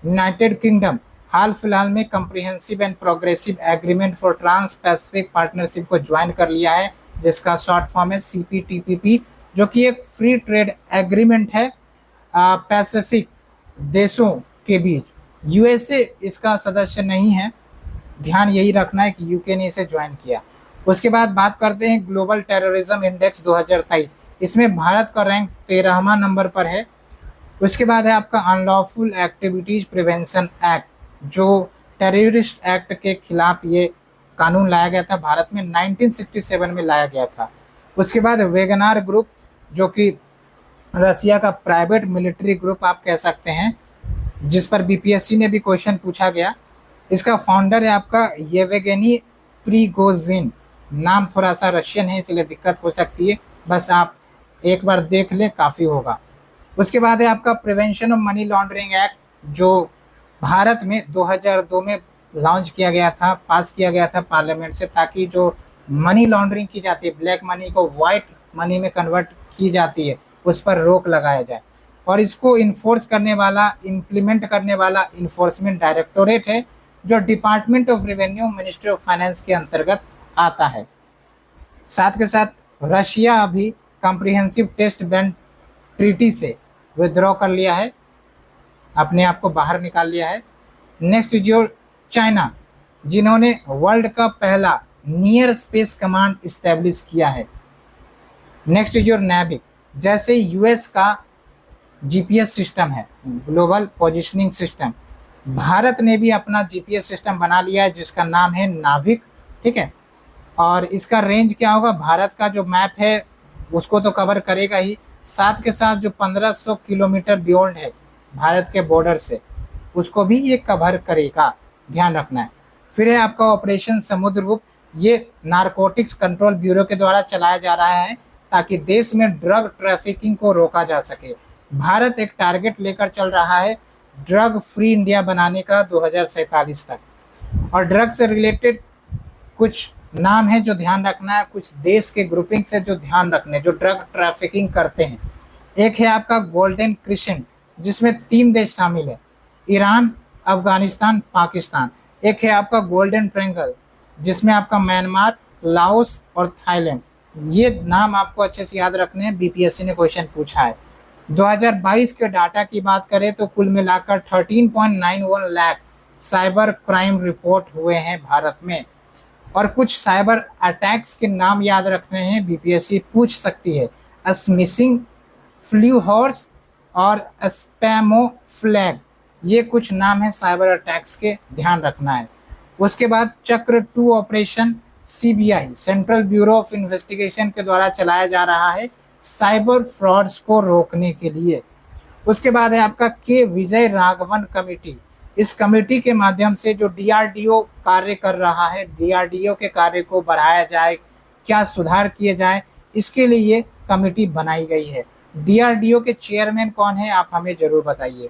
यूनाइटेड किंगडम हाल फिलहाल में comprehensive and progressive agreement for trans pacific partnership को ज्वाइन कर लिया है, जिसका शॉर्ट फॉर्म है CPTPP, जो कि एक फ्री ट्रेड एग्रीमेंट है पैसिफिक देशों के बीच। यूएसए इसका सदस्य नहीं है, ध्यान यही रखना है कि यूके ने इसे ज्वाइन किया। उसके बाद बात करते हैं ग्लोबल टेररिज्म इंडेक्स 2023, इसमें भारत का रैंक 13वां नंबर पर है। उसके बाद है आपका अनलॉफुल एक्टिविटीज प्रिवेंशन एक्ट, जो टेररिस्ट एक्ट के खिलाफ ये कानून लाया गया था, भारत में 1967 में लाया गया था। उसके बाद वेगनार ग्रुप, जो कि रसिया का प्राइवेट मिलिट्री ग्रुप आप कह सकते हैं, जिस पर बीपीएससी ने भी क्वेश्चन पूछा गया। इसका फाउंडर है आपका येवगेनी प्रिगोजिन। नाम थोड़ा सा रशियन है इसलिए दिक्कत हो सकती है, बस आप एक बार देख लें काफ़ी होगा। उसके बाद है आपका prevention of money laundering act, जो भारत में 2002 में लॉन्च किया गया था, पास किया गया था पार्लियामेंट से, ताकि जो मनी लॉन्ड्रिंग की जाती है, ब्लैक मनी को वाइट मनी में कन्वर्ट की जाती है, उस पर रोक लगाया जाए। और इसको इन्फोर्स करने वाला, इम्प्लीमेंट करने वाला इन्फोर्समेंट डायरेक्टोरेट है, जो department of revenue, ministry of finance के अंतर्गत आता है। साथ के साथ रशिया अभी कॉम्प्रिहेंसिव टेस्ट बैन ट्रीटी से विद्रॉ कर लिया है, अपने आप को बाहर निकाल लिया है। नेक्स्ट जो चाइना, जिन्होंने वर्ल्ड का पहला नियर स्पेस कमांड इस्टेब्लिश किया है। नेक्स्ट जो नेविक, जैसे यूएस का जीपीएस सिस्टम है, ग्लोबल पोजिशनिंग सिस्टम, भारत ने भी अपना जीपीएस सिस्टम बना लिया है जिसका नाम है नाविक। ठीक है, और इसका रेंज क्या होगा? भारत का जो मैप है उसको तो कवर करेगा ही, साथ के साथ जो 1500 किलोमीटर बियॉन्ड है भारत के बॉर्डर से, उसको भी ये कवर करेगा, ध्यान रखना है। फिर है आपका ऑपरेशन समुद्रगुप्त, ये नारकोटिक्स कंट्रोल ब्यूरो के द्वारा चलाया जा रहा है ताकि देश में ड्रग ट्रैफिकिंग को रोका जा सके। भारत एक टारगेट लेकर चल रहा है ड्रग फ्री इंडिया बनाने का 2047 तक। और ड्रग से रिलेटेड कुछ नाम है जो ध्यान रखना है, कुछ देश के ग्रुपिंग से जो ध्यान रखने, जो ड्रग ट्रैफिकिंग करते हैं। एक है आपका गोल्डन क्रिसेंट, जिसमें 3 देश शामिल है, ईरान, अफगानिस्तान, पाकिस्तान। एक है आपका गोल्डन ट्रायंगल, जिसमें आपका म्यांमार, लाओस और थाईलैंड। ये नाम आपको अच्छे से याद रखने हैं, बीपीएससी ने क्वेश्चन पूछा है। 2022 के डाटा की बात करें तो कुल मिलाकर 13.91 लाख साइबर क्राइम रिपोर्ट हुए हैं भारत में। और कुछ साइबर अटैक्स के नाम याद रखने हैं, बीपीएससी पूछ सकती है। स्मिशिंग, फ्लू हॉर्स और स्पैमो फ्लैग, ये कुछ नाम है साइबर अटैक्स के, ध्यान रखना है। उसके बाद चक्र 2 operation CBI, central bureau of investigation के द्वारा चलाया जा रहा है साइबर फ्रॉड्स को रोकने के लिए। उसके बाद है आपका के विजय राघवन कमेटी। इस कमेटी के माध्यम से जो डीआरडीओ कार्य कर रहा है, डीआरडीओ के कार्य को बढ़ाया जाए, क्या सुधार किए जाए, इसके लिए कमेटी बनाई गई है। डीआरडीओ के चेयरमैन कौन है, आप हमें जरूर बताइए।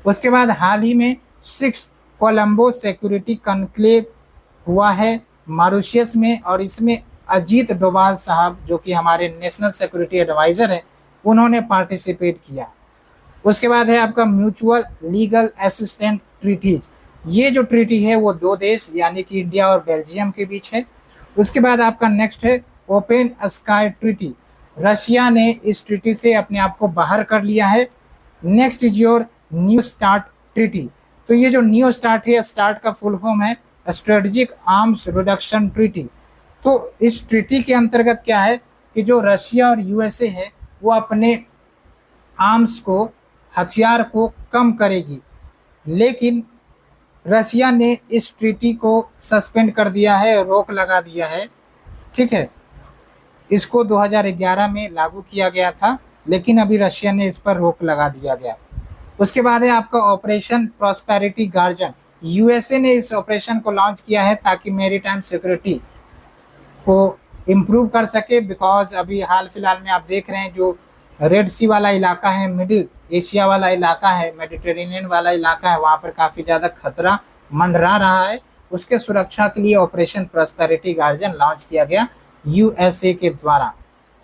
उसके बाद हाल ही में 6 कोलंबो सिक्योरिटी कॉन्क्लेव हुआ है मॉरिशस में, और इसमें अजीत डोभाल साहब जो कि हमारे नेशनल सिक्योरिटी एडवाइजर है, उन्होंने पार्टिसिपेट किया। उसके बाद है आपका म्यूचुअल लीगल असिस्टेंट ट्रीटीज। ये जो ट्रीटी है वो 2 देश यानी कि इंडिया और बेल्जियम के बीच है। उसके बाद आपका नेक्स्ट है ओपन स्काई ट्रीटी। रशिया ने इस ट्रीटी से अपने आप को बाहर कर लिया है। Next is your new start treaty. तो ये जो न्यू स्टार्ट है, स्टार्ट का फुल फॉर्म है स्ट्रेटेजिक आर्म्स रिडक्शन ट्रीटी। तो इस ट्रीटी के अंतर्गत क्या है कि जो रशिया और यूएसए है वो अपने आर्म्स को, हथियार को कम करेगी, लेकिन रशिया ने इस ट्रीटी को सस्पेंड कर दिया है, रोक लगा दिया है। ठीक है, इसको 2011 में लागू किया गया था, लेकिन अभी रशिया ने इस पर रोक लगा दिया गया। उसके बाद है आपका ऑपरेशन प्रॉस्पेरिटी गार्जन। यूएसए ने इस ऑपरेशन को लॉन्च किया है ताकि मैरीटाइम सिक्योरिटी को इम्प्रूव कर सके, बिकॉज अभी हाल फिलहाल में आप देख रहे हैं जो रेड सी वाला इलाका है, मिडिल एशिया वाला इलाका है, मेडिटेरेनियन वाला इलाका है, वहाँ पर काफ़ी ज़्यादा खतरा मंडरा रहा है। उसके सुरक्षा के लिए ऑपरेशन प्रॉस्पेरिटी गार्जन लॉन्च किया गया यूएसए के द्वारा।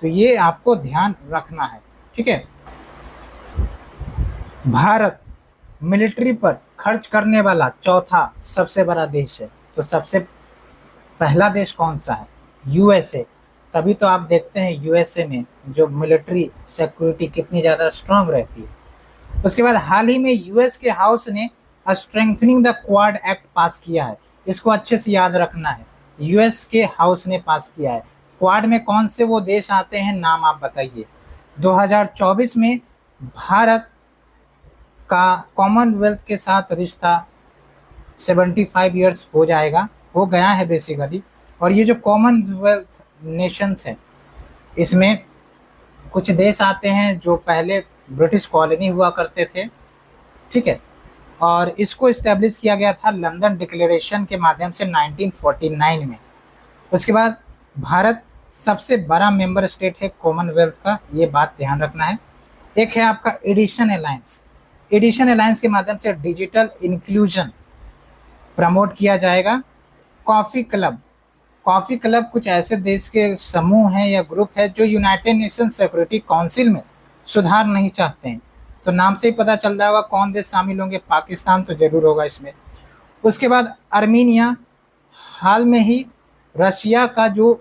तो ये आपको ध्यान रखना है। ठीक है, भारत मिलिट्री पर खर्च करने वाला चौथा सबसे बड़ा देश है। तो सबसे पहला देश कौन सा है? यूएसए। तभी तो आप देखते हैं यूएसए में जो मिलिट्री सिक्योरिटी कितनी ज़्यादा स्ट्रांग रहती है। उसके बाद हाल ही में यूएस के हाउस ने स्ट्रेंथनिंग द क्वाड एक्ट पास किया है। इसको अच्छे से याद रखना है, यूएस के हाउस ने पास किया है। क्वाड में कौन से वो देश आते हैं, नाम आप बताइए। 2024 में भारत का कॉमनवेल्थ के साथ रिश्ता 75 ईयर्स हो जाएगा, हो गया है बेसिकली। और ये जो कॉमनवेल्थ नेशंस है, इसमें कुछ देश आते हैं जो पहले ब्रिटिश कॉलोनी हुआ करते थे। ठीक है, और इसको इस्टेब्लिश किया गया था लंदन डिक्लेरेशन के माध्यम से 1949 में। उसके बाद भारत सबसे बड़ा मेंबर स्टेट है कॉमनवेल्थ का, ये बात ध्यान रखना है। एक है आपका एडिशन अलायंस। एडिशन अलायंस के माध्यम से डिजिटल इंक्लूजन प्रमोट किया जाएगा। Coffee club. कॉफ़ी क्लब कुछ ऐसे देश के समूह हैं या ग्रुप है जो यूनाइटेड नेशन सिक्योरिटी काउंसिल में सुधार नहीं चाहते हैं। तो नाम से ही पता चल रहा होगा कौन देश शामिल होंगे, पाकिस्तान तो जरूर होगा इसमें। उसके बाद अर्मीनिया, हाल में ही रशिया का जो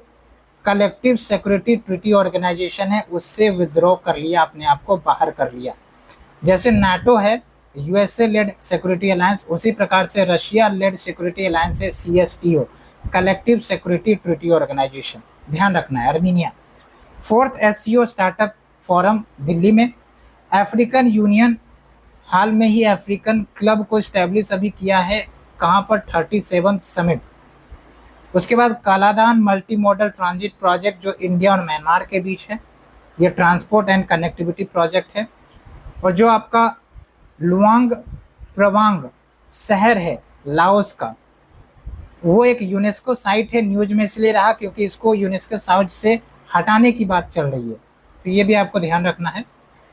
कलेक्टिव सिक्योरिटी ट्रीटी ऑर्गेनाइजेशन है उससे विद्रॉ कर लिया, अपने आप को बाहर कर लिया। जैसे नाटो है यूएसए लेड सिक्योरिटी अलायंस, उसी प्रकार से रशिया लेड सिक्योरिटी अलायंस है CSTO, collective security treaty organization. ध्यान रखना है Armenia. 4th SCO startup forum Delhi में। अफ्रीकन यूनियन हाल में ही अफ्रीकन क्लब को स्टैब्लिश अभी किया है, कहाँ पर, 37th समिट। उसके बाद Kaladan multi modal transit project जो इंडिया और म्यांमार के बीच है, ये ट्रांसपोर्ट एंड कनेक्टिविटी प्रोजेक्ट है। और जो आपका लुआंग प्रवांग शहर है लाओस का, वो एक यूनेस्को साइट है। न्यूज में इसलिए रहा क्योंकि इसको यूनेस्को साइट से हटाने की बात चल रही है, तो ये भी आपको ध्यान रखना है।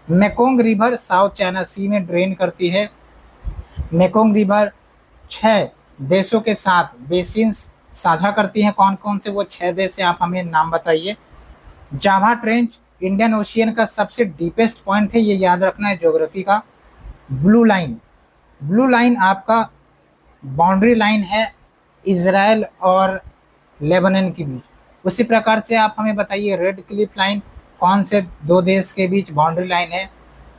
मेकोंग रिवर साउथ चाइना सी में ड्रेन करती है। मेकोंग रिवर 6 देशों के साथ बेसिन्स साझा करती हैं। कौन कौन से वो 6 देश हैं, आप हमें नाम बताइए। जावा ट्रेंच इंडियन ओशियन का सबसे डीपेस्ट पॉइंट है, ये याद रखना है ज्योग्राफी का। ब्लू लाइन, ब्लू लाइन आपका बाउंड्री लाइन है इजराइल और लेबनान के बीच। उसी प्रकार से आप हमें बताइए रेड क्लिफ लाइन कौन से 2 देश के बीच बाउंड्री लाइन है।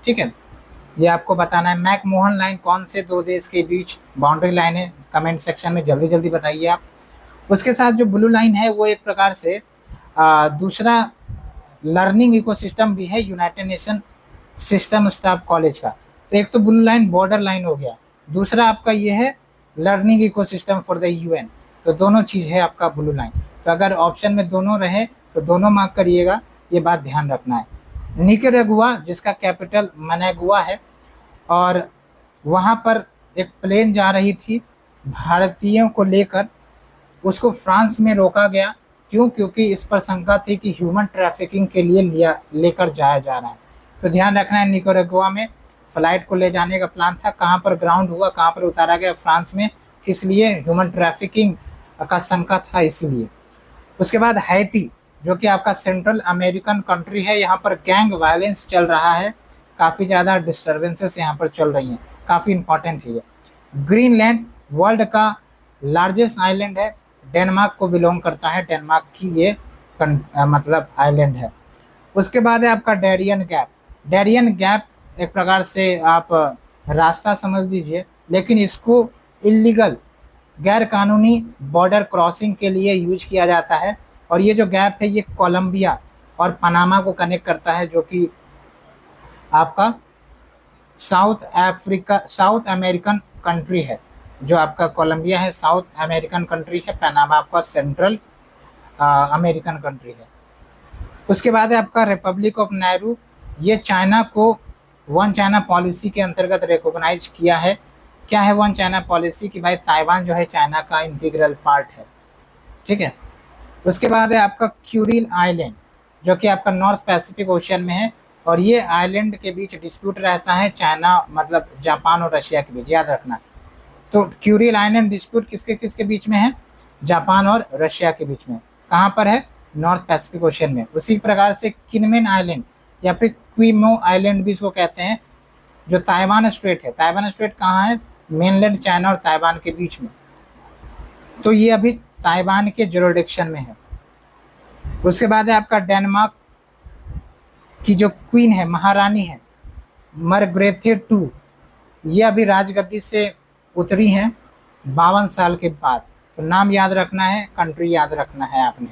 ठीक है, ये आपको बताना है। मैकमोहन लाइन कौन से 2 देश के बीच बाउंड्री लाइन है, कमेंट सेक्शन में जल्दी जल्दी बताइए आप। उसके साथ जो ब्लू लाइन है वो एक प्रकार से दूसरा लर्निंग इकोसिस्टम भी है United nation system staff college का। तो एक तो ब्लू लाइन बॉर्डर लाइन हो गया, दूसरा आपका ये है learning ecosystem for the UN. तो दोनों चीज़ है आपका ब्लू लाइन। तो अगर ऑप्शन में दोनों रहे तो दोनों मार्क करिएगा, ये बात ध्यान रखना है। निकरागुआ जिसका कैपिटल मनागुआ है, और वहाँ पर एक प्लेन जा रही थी भारतीयों को लेकर, उसको फ्रांस में रोका गया क्यों? क्योंकि इस पर शंका थी कि ह्यूमन ट्रैफिकिंग के लिए लेकर जाया जा रहा है। तो ध्यान रखना है, निकारागुआ में फ्लाइट को ले जाने का प्लान था। कहाँ पर ग्राउंड हुआ, कहाँ पर उतारा गया? फ्रांस में। किस लिए? ह्यूमन ट्रैफिकिंग का शंका था इसलिए। उसके बाद हैती, जो कि आपका सेंट्रल अमेरिकन कंट्री है, यहाँ पर गैंग वायलेंस चल रहा है, काफ़ी ज़्यादा डिस्टर्बेंसेस यहाँ पर चल रही हैं, काफ़ी इंपॉर्टेंट है ये। ग्रीनलैंड वर्ल्ड का लार्जेस्ट आइलैंड है, डेनमार्क को बिलोंग करता है, डेनमार्क की ये मतलब आइलैंड है। उसके बाद है आपका डैरियन गैप। डैरियन गैप एक प्रकार से आप रास्ता समझ लीजिए, लेकिन इसको इलीगल, गैर कानूनी बॉर्डर क्रॉसिंग के लिए यूज किया जाता है। और ये जो गैप है ये कोलंबिया और पनामा को कनेक्ट करता है, जो कि आपका साउथ अमेरिकन कंट्री है। जो आपका कोलंबिया है साउथ अमेरिकन कंट्री है, पनामा आपका सेंट्रल अमेरिकन कंट्री है। उसके बाद है आपका रिपब्लिक ऑफ नाuru। ये चाइना को वन चाइना पॉलिसी के अंतर्गत रिकॉग्नाइज किया है। क्या है वन चाइना पॉलिसी? कि भाई ताइवान जो है चाइना का इंटीग्रल पार्ट है, ठीक है। उसके बाद है आपका क्यूरिल आइलैंड, जो कि आपका नॉर्थ पैसिफिक ओशियन में है, और ये आइलैंड के बीच डिस्प्यूट रहता है चाइना मतलब जापान और रशिया के बीच, याद रखना। तो क्यूरिल आइलैंड डिस्प्यूट किसके किसके बीच में है? जापान और रशिया के बीच में। कहाँ पर है? नॉर्थ पैसिफिक ओशियन में। उसी प्रकार से किनमेन आइलैंड या फिर क्वीमो आइलैंड भी इसको कहते हैं, जो ताइवान स्ट्रेट है। ताइवान स्ट्रेट कहाँ है? मेनलैंड चाइना और ताइवान के बीच में। तो ये अभी ताइवान के जुरिडिक्शन में है। उसके बाद है आपका डेनमार्क की जो क्वीन है, महारानी है, मार्ग्रेथे टू, ये अभी राजगद्दी से उतरी हैं 52 साल के बाद। तो नाम याद रखना है, कंट्री याद रखना है आपने।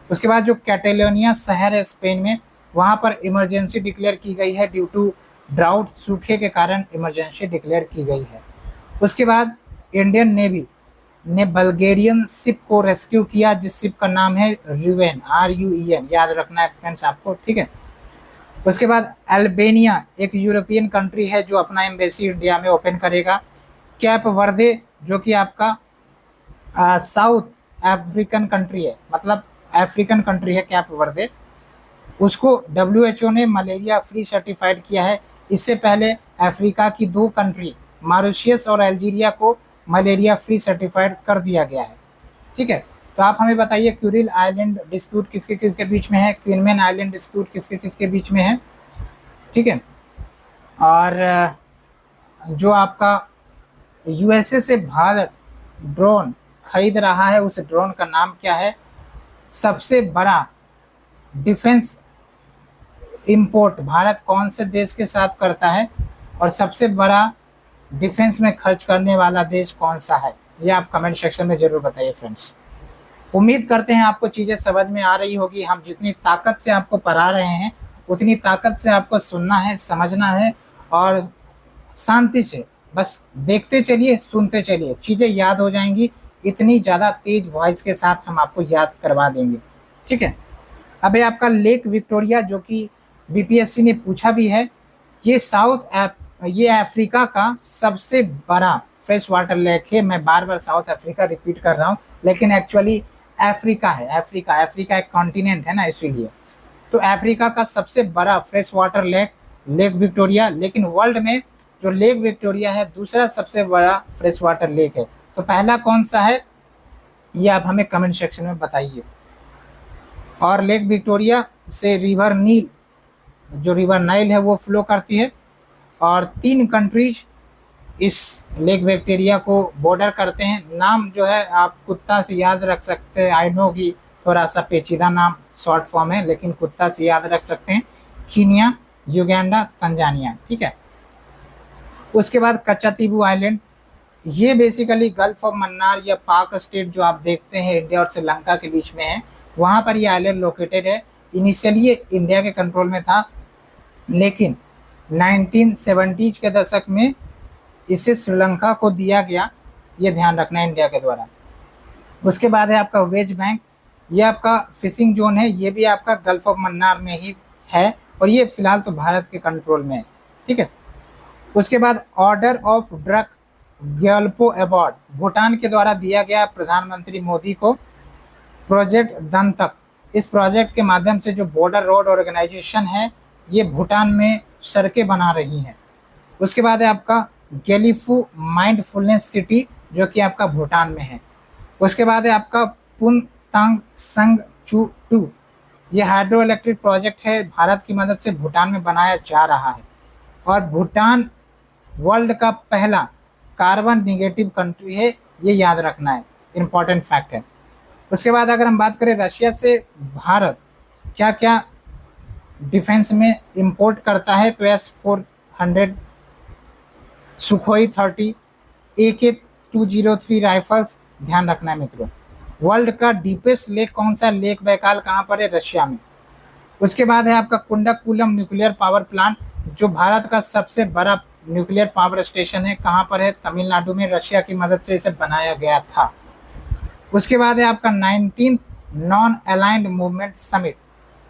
उसके बाद जो कैटेलोनिया शहर है स्पेन में, वहाँ पर इमरजेंसी डिक्लेयर की गई है ड्यू टू ड्राउट, सूखे के कारण इमरजेंसी डिक्लेयर की गई है। उसके बाद इंडियन नेवी ने बल्गेरियन शिप को रेस्क्यू किया, जिस शिप का नाम है RUEN, RUEN, याद रखना है फ्रेंड्स आपको, ठीक है। उसके बाद अल्बानिया एक यूरोपियन कंट्री है जो अपना एम्बेसी इंडिया में ओपन करेगा। कैप वर्दे, जो कि आपका साउथ अफ्रीकन कंट्री है, मतलब अफ्रीकन कंट्री है कैप वर्दे, उसको WHO ने मलेरिया फ्री सर्टिफाइड किया है। इससे पहले अफ्रीका की 2 कंट्री मॉरिशस और अल्जीरिया को मलेरिया फ्री सर्टिफाइड कर दिया गया है, ठीक है। तो आप हमें बताइए क्यूरिल आइलैंड डिस्प्यूट किसके किसके बीच में है? क्वीनमैन आइलैंड डिस्प्यूट किसके किसके बीच में है, ठीक है। और जो आपका USA से भारत ड्रोन खरीद रहा है, उस ड्रोन का नाम क्या है? सबसे बड़ा डिफेंस इंपोर्ट भारत कौन से देश के साथ करता है, और सबसे बड़ा डिफेंस में खर्च करने वाला देश कौन सा है? ये आप कमेंट सेक्शन में जरूर बताइए फ्रेंड्स। उम्मीद करते हैं आपको चीज़ें समझ में आ रही होगी। हम जितनी ताकत से आपको पढ़ा रहे हैं, उतनी ताकत से आपको सुनना है, समझना है, और शांति से बस देखते चलिए, सुनते चलिए, चीज़ें याद हो जाएंगी। इतनी ज़्यादा तेज वॉइस के साथ हम आपको याद करवा देंगे, ठीक है। अब है आपका लेक विक्टोरिया, जो कि BPSC ने पूछा भी है। ये अफ्रीका का सबसे बड़ा फ्रेश वाटर लेक है। मैं बार बार साउथ अफ्रीका रिपीट कर रहा हूँ, लेकिन एक्चुअली अफ्रीका है। अफ्रीका एक कॉन्टिनेंट है ना, इसीलिए। तो अफ्रीका का सबसे बड़ा फ्रेश वाटर लेक विक्टोरिया। लेकिन वर्ल्ड में जो लेक विक्टोरिया है, दूसरा सबसे बड़ा फ्रेश वाटर लेक है। तो पहला कौन सा है, ये आप हमें कमेंट सेक्शन में बताइए। और लेक विक्टोरिया से रिवर नील, जो रिवर नाइल है, वो फ्लो करती है, और 3 कंट्रीज इस लेक विक्टोरिया को बॉर्डर करते हैं। नाम जो है आप कुत्ता से याद रख सकते हैं। आई नो कि थोड़ा सा पेचीदा नाम शॉर्ट फॉर्म है, लेकिन कुत्ता से याद रख सकते हैं। कीनिया, युगांडा, तंजानिया, ठीक है। उसके बाद कच्चातीबू आइलैंड, ये बेसिकली गल्फ ऑफ मन्नार या पाक स्टेट जो आप देखते हैं इंडिया और श्रीलंका के बीच में है, वहाँ पर ये आइलैंड लोकेटेड है। इनिशियली ये इंडिया के कंट्रोल में था, लेकिन 1970s के दशक में इसे श्रीलंका को दिया गया, ये ध्यान रखना है, इंडिया के द्वारा। उसके बाद है आपका वेज बैंक, ये आपका फिशिंग जोन है, ये भी आपका गल्फ ऑफ मन्नार में ही है, और ये फिलहाल तो भारत के कंट्रोल में है, ठीक है। उसके बाद order of drug Gyalpo award Bhutan के द्वारा दिया गया प्रधानमंत्री मोदी को। प्रोजेक्ट दंतक, इस प्रोजेक्ट के माध्यम से जो बॉर्डर रोड ऑर्गेनाइजेशन है ये भूटान में सड़कें बना रही हैं। उसके बाद है आपका गेलीफू माइंडफुलनेस सिटी, जो कि आपका भूटान में है। उसके बाद है आपका पुनतांग संग चू टू, ये हाइड्रो इलेक्ट्रिक प्रोजेक्ट है, भारत की मदद से भूटान में बनाया जा रहा है। और भूटान वर्ल्ड का पहला कार्बन निगेटिव कंट्री है, ये याद रखना है, इंपॉर्टेंट फैक्ट है। उसके बाद अगर हम बात करें रशिया से भारत क्या क्या डिफेंस में इंपोर्ट करता है, तो S-400, सुखोई 30, AK-203 राइफल्स, ध्यान रखना है मित्रों। वर्ल्ड का डीपेस्ट लेक कौन सा, लेक बैकाल कहाँ पर है, रशिया में। उसके बाद है आपका कुंडाकुलम न्यूक्लियर पावर प्लांट, जो भारत का सबसे बड़ा न्यूक्लियर पावर स्टेशन है, कहाँ पर है, तमिलनाडु में, रशिया की मदद से इसे बनाया गया था। उसके बाद है आपका 19th non aligned movement summit,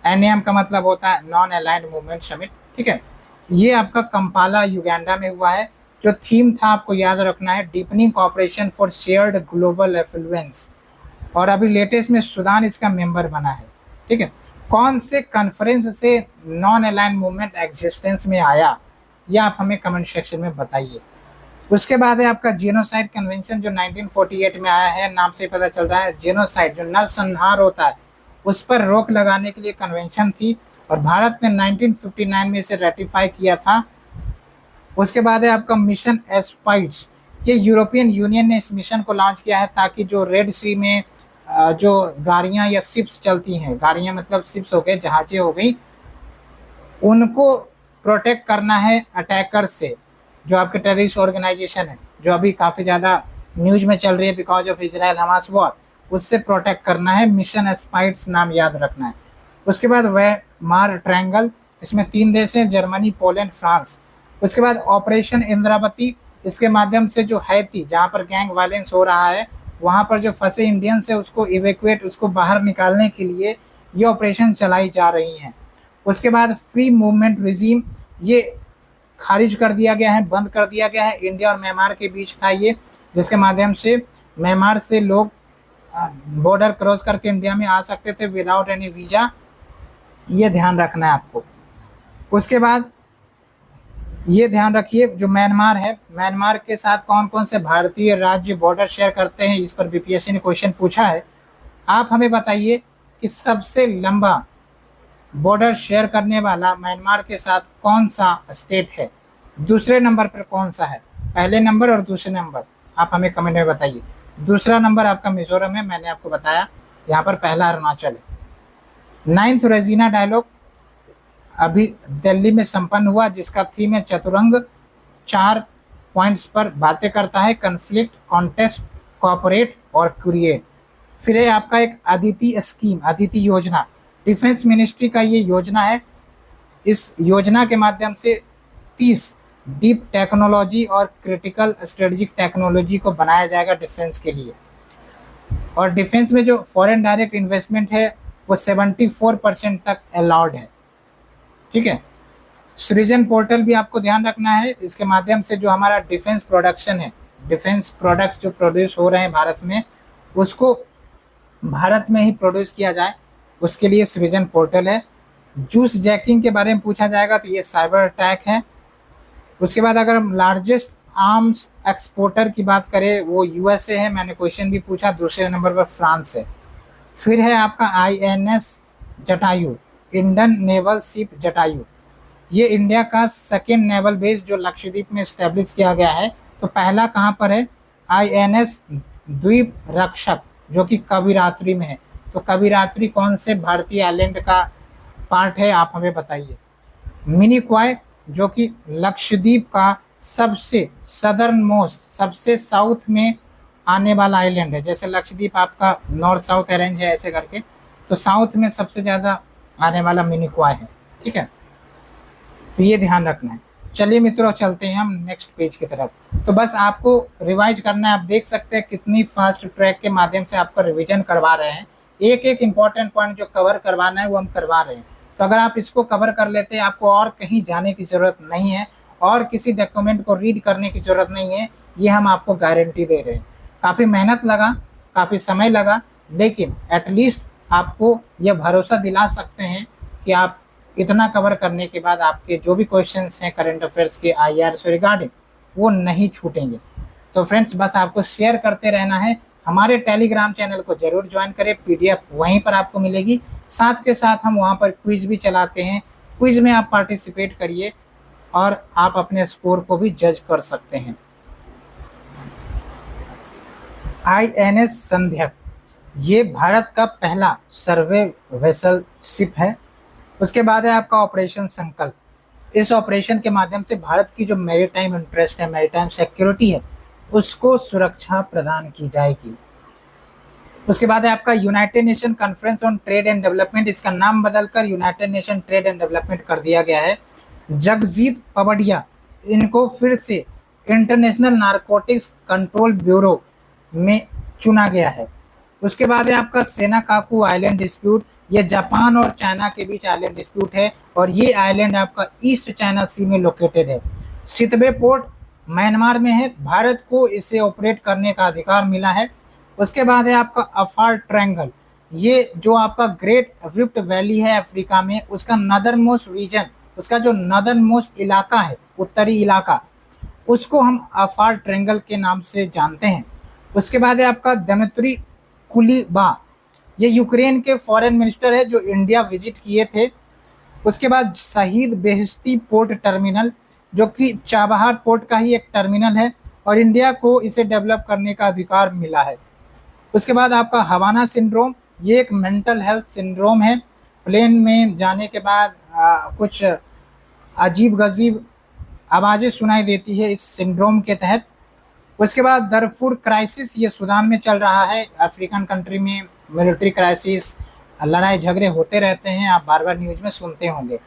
NAM का मतलब होता है नॉन अलाइंड मूवमेंट समिट, ठीक है। ये आपका कंपाला युगांडा में हुआ है। जो थीम था आपको याद रखना है, deepening corporation for shared global affluence, और अभी लेटेस्ट में सूडान इसका मेंबर बना है, ठीक है। कौन से कॉन्फ्रेंस से नॉन अलाइंड मूवमेंट एग्जिस्टेंस में आया, यह आप हमें कमेंट सेक्शन में बताइए। उसके बाद है आपका जेनोसाइड कन्वेंशन, जो 1948 में आया है, नाम से ही पता चल रहा है जेनोसाइड जो नरसंहार होता है उस पर रोक लगाने के लिए कन्वेंशन थी, और भारत में 1959 में इसे रेटिफाई किया था। उसके बाद है आपका मिशन एस्पाइड्स, ये यूरोपियन यूनियन ने इस मिशन को लॉन्च किया है ताकि जो रेड सी में जो गाड़ियां या शिप्स चलती हैं, गाड़ियां मतलब शिप्स हो गए, जहाजें हो गई, उनको प्रोटेक्ट करना है अटैकर से, जो आपके टेररिस्ट ऑर्गेनाइजेशन है, जो अभी काफ़ी ज़्यादा न्यूज में चल रही है because of Israel Hamas war, उससे प्रोटेक्ट करना है। मिशन एस्पाइड्स नाम याद रखना है। उसके बाद वेमार ट्रायंगल, इसमें 3 देश हैं, जर्मनी, पोलैंड, फ्रांस। उसके बाद ऑपरेशन इंद्रावती, इसके माध्यम से जो हैती जहाँ पर गैंग वायलेंस हो रहा है, वहाँ पर जो फंसे इंडियंस है उसको इवेक्यूएट, उसको बाहर निकालने के लिए ये ऑपरेशन चलाई जा रही हैं। उसके बाद फ्री मूवमेंट रिजीम, ये खारिज कर दिया गया है, बंद कर दिया गया है। इंडिया और म्यांमार के बीच था ये, जिसके माध्यम से म्यांमार से लोग बॉर्डर क्रॉस करके इंडिया में आ सकते थे विदाउट एनी वीज़ा, ये ध्यान रखना है आपको। उसके बाद ये ध्यान रखिए, जो म्यांमार है, म्यांमार के साथ कौन कौन से भारतीय राज्य बॉर्डर शेयर करते हैं, इस पर BPSC ने क्वेश्चन पूछा है। आप हमें बताइए कि सबसे लंबा बॉर्डर शेयर करने वाला म्यांमार के साथ कौन सा स्टेट है, दूसरे नंबर पर कौन सा है, पहले नंबर और दूसरे नंबर आप हमें कमेंट में बताइए। दूसरा नंबर आपका मिजोरम है, मैंने आपको बताया, यहाँ पर पहला अरुणाचल है। 9th रेजिना डायलॉग अभी दिल्ली में संपन्न हुआ, जिसका थीम है चतुरंग, 4 पॉइंट्स पर बातें करता है, कन्फ्लिक्ट, कॉन्टेस्ट, कॉपरेट और क्रिएट। फिर है आपका एक अदिति स्कीम, अदिति योजना, डिफेंस मिनिस्ट्री का ये योजना है। इस योजना के माध्यम से 30 डीप टेक्नोलॉजी और क्रिटिकल स्ट्रेटेजिक टेक्नोलॉजी को बनाया जाएगा डिफेंस के लिए। और डिफेंस में जो फॉरेन डायरेक्ट इन्वेस्टमेंट है वो 74% तक अलाउड है, ठीक है। सृजन पोर्टल भी आपको ध्यान रखना है, इसके माध्यम से जो हमारा डिफेंस प्रोडक्शन है, डिफेंस प्रोडक्ट्स जो प्रोड्यूस हो रहे हैं भारत में, उसको भारत में ही प्रोड्यूस किया जाए, उसके लिए सृजन पोर्टल है। जूस जैकिंग के बारे में पूछा जाएगा तो ये साइबर अटैक है। उसके बाद अगर हम लार्जेस्ट आर्म्स एक्सपोर्टर की बात करें वो USA है, मैंने क्वेश्चन भी पूछा, दूसरे नंबर पर फ्रांस है। फिर है आपका INS Jatayu, Indian naval ship Jatayu, ये इंडिया का सेकेंड नेवल बेस जो लक्षद्वीप में स्टैब्लिश किया गया है। तो पहला कहाँ पर है, INS द्वीप रक्षक, जो कि कविरात्रि में है। तो कविरात्रि कौन से भारतीय आइलैंड का पार्ट है, आप हमें बताइए। मिनिकॉय, जो कि लक्षद्वीप का सबसे सदर्न मोस्ट, सबसे साउथ में आने वाला आइलैंड है, जैसे लक्षद्वीप आपका नॉर्थ साउथ अरेंज है ऐसे करके, तो साउथ में सबसे ज़्यादा आने वाला मिनिकॉय है, ठीक है। तो ये ध्यान रखना है। चलिए मित्रों, चलते हैं हम नेक्स्ट पेज की तरफ। तो बस आपको रिवाइज करना है, आप देख सकते हैं कितनी फास्ट ट्रैक के माध्यम से आपका रिवीजन करवा रहे हैं। एक एक इम्पॉर्टेंट पॉइंट जो कवर करवाना है वो हम करवा रहे हैं। तो अगर आप इसको कवर कर लेते हैं, आपको और कहीं जाने की ज़रूरत नहीं है, और किसी डॉक्यूमेंट को रीड करने की ज़रूरत नहीं है, ये हम आपको गारंटी दे रहे हैं। काफ़ी मेहनत लगा, काफ़ी समय लगा, लेकिन एटलीस्ट आपको यह भरोसा दिला सकते हैं कि आप इतना कवर करने के बाद आपके जो भी क्वेश्चंस हैं करंट अफेयर्स के IR से रिगार्डिंग वो नहीं छूटेंगे। तो फ्रेंड्स बस आपको शेयर करते रहना है। हमारे टेलीग्राम चैनल को जरूर ज्वाइन करें, PDF वहीं पर आपको मिलेगी। साथ के साथ हम वहाँ पर क्विज भी चलाते हैं, क्विज में आप पार्टिसिपेट करिए और आप अपने स्कोर को भी जज कर सकते हैं। INS संध्यक ये भारत का पहला सर्वे वेसल शिप है। उसके बाद है आपका ऑपरेशन संकल्प। इस ऑपरेशन के माध्यम से भारत की जो मैरीटाइम इंटरेस्ट है, मैरीटाइम सिक्योरिटी है, उसको सुरक्षा प्रदान की जाएगी। उसके बाद है आपका United nation conference on trade and development, इसका नाम बदलकर United nation trade and development कर दिया गया है। जगजीत पवडिया इनको फिर से इंटरनेशनल नारकोटिक्स कंट्रोल ब्यूरो में चुना गया है। उसके बाद है आपका सेनाकाकू आइलैंड डिस्प्यूट, ये जापान और चाइना के बीच आइलैंड डिस्प्यूट है और ये आइलैंड आपका ईस्ट चाइना सी में लोकेटेड है। सितबे पोर्ट म्यांमार में है, भारत को इसे ऑपरेट करने का अधिकार मिला है। उसके बाद है आपका अफार ट्रायंगल, ये जो आपका ग्रेट रिफ्ट वैली है अफ्रीका में, उसका नदर्न मोस्ट रीजन, उसका जो नदर्न मोस्ट इलाका है, उत्तरी इलाका, उसको हम अफार ट्रायंगल के नाम से जानते हैं। उसके बाद है आपका दमित्री कुलीबा, ये यूक्रेन के फॉरेन मिनिस्टर है जो इंडिया विजिट किए थे। उसके बाद शहीद बेहस्ती पोर्ट टर्मिनल, जो कि चाबहार पोर्ट का ही एक टर्मिनल है और इंडिया को इसे डेवलप करने का अधिकार मिला है। उसके बाद आपका हवाना सिंड्रोम, ये एक मेंटल हेल्थ सिंड्रोम है। प्लेन में जाने के बाद कुछ अजीब गजीब आवाज़ें सुनाई देती है इस सिंड्रोम के तहत। उसके बाद दारफुर क्राइसिस, ये सूडान में चल रहा है, अफ्रीकन कंट्री में मिलिट्री क्राइसिस, लड़ाई झगड़े होते रहते हैं, आप बार बार न्यूज़ में सुनते होंगे।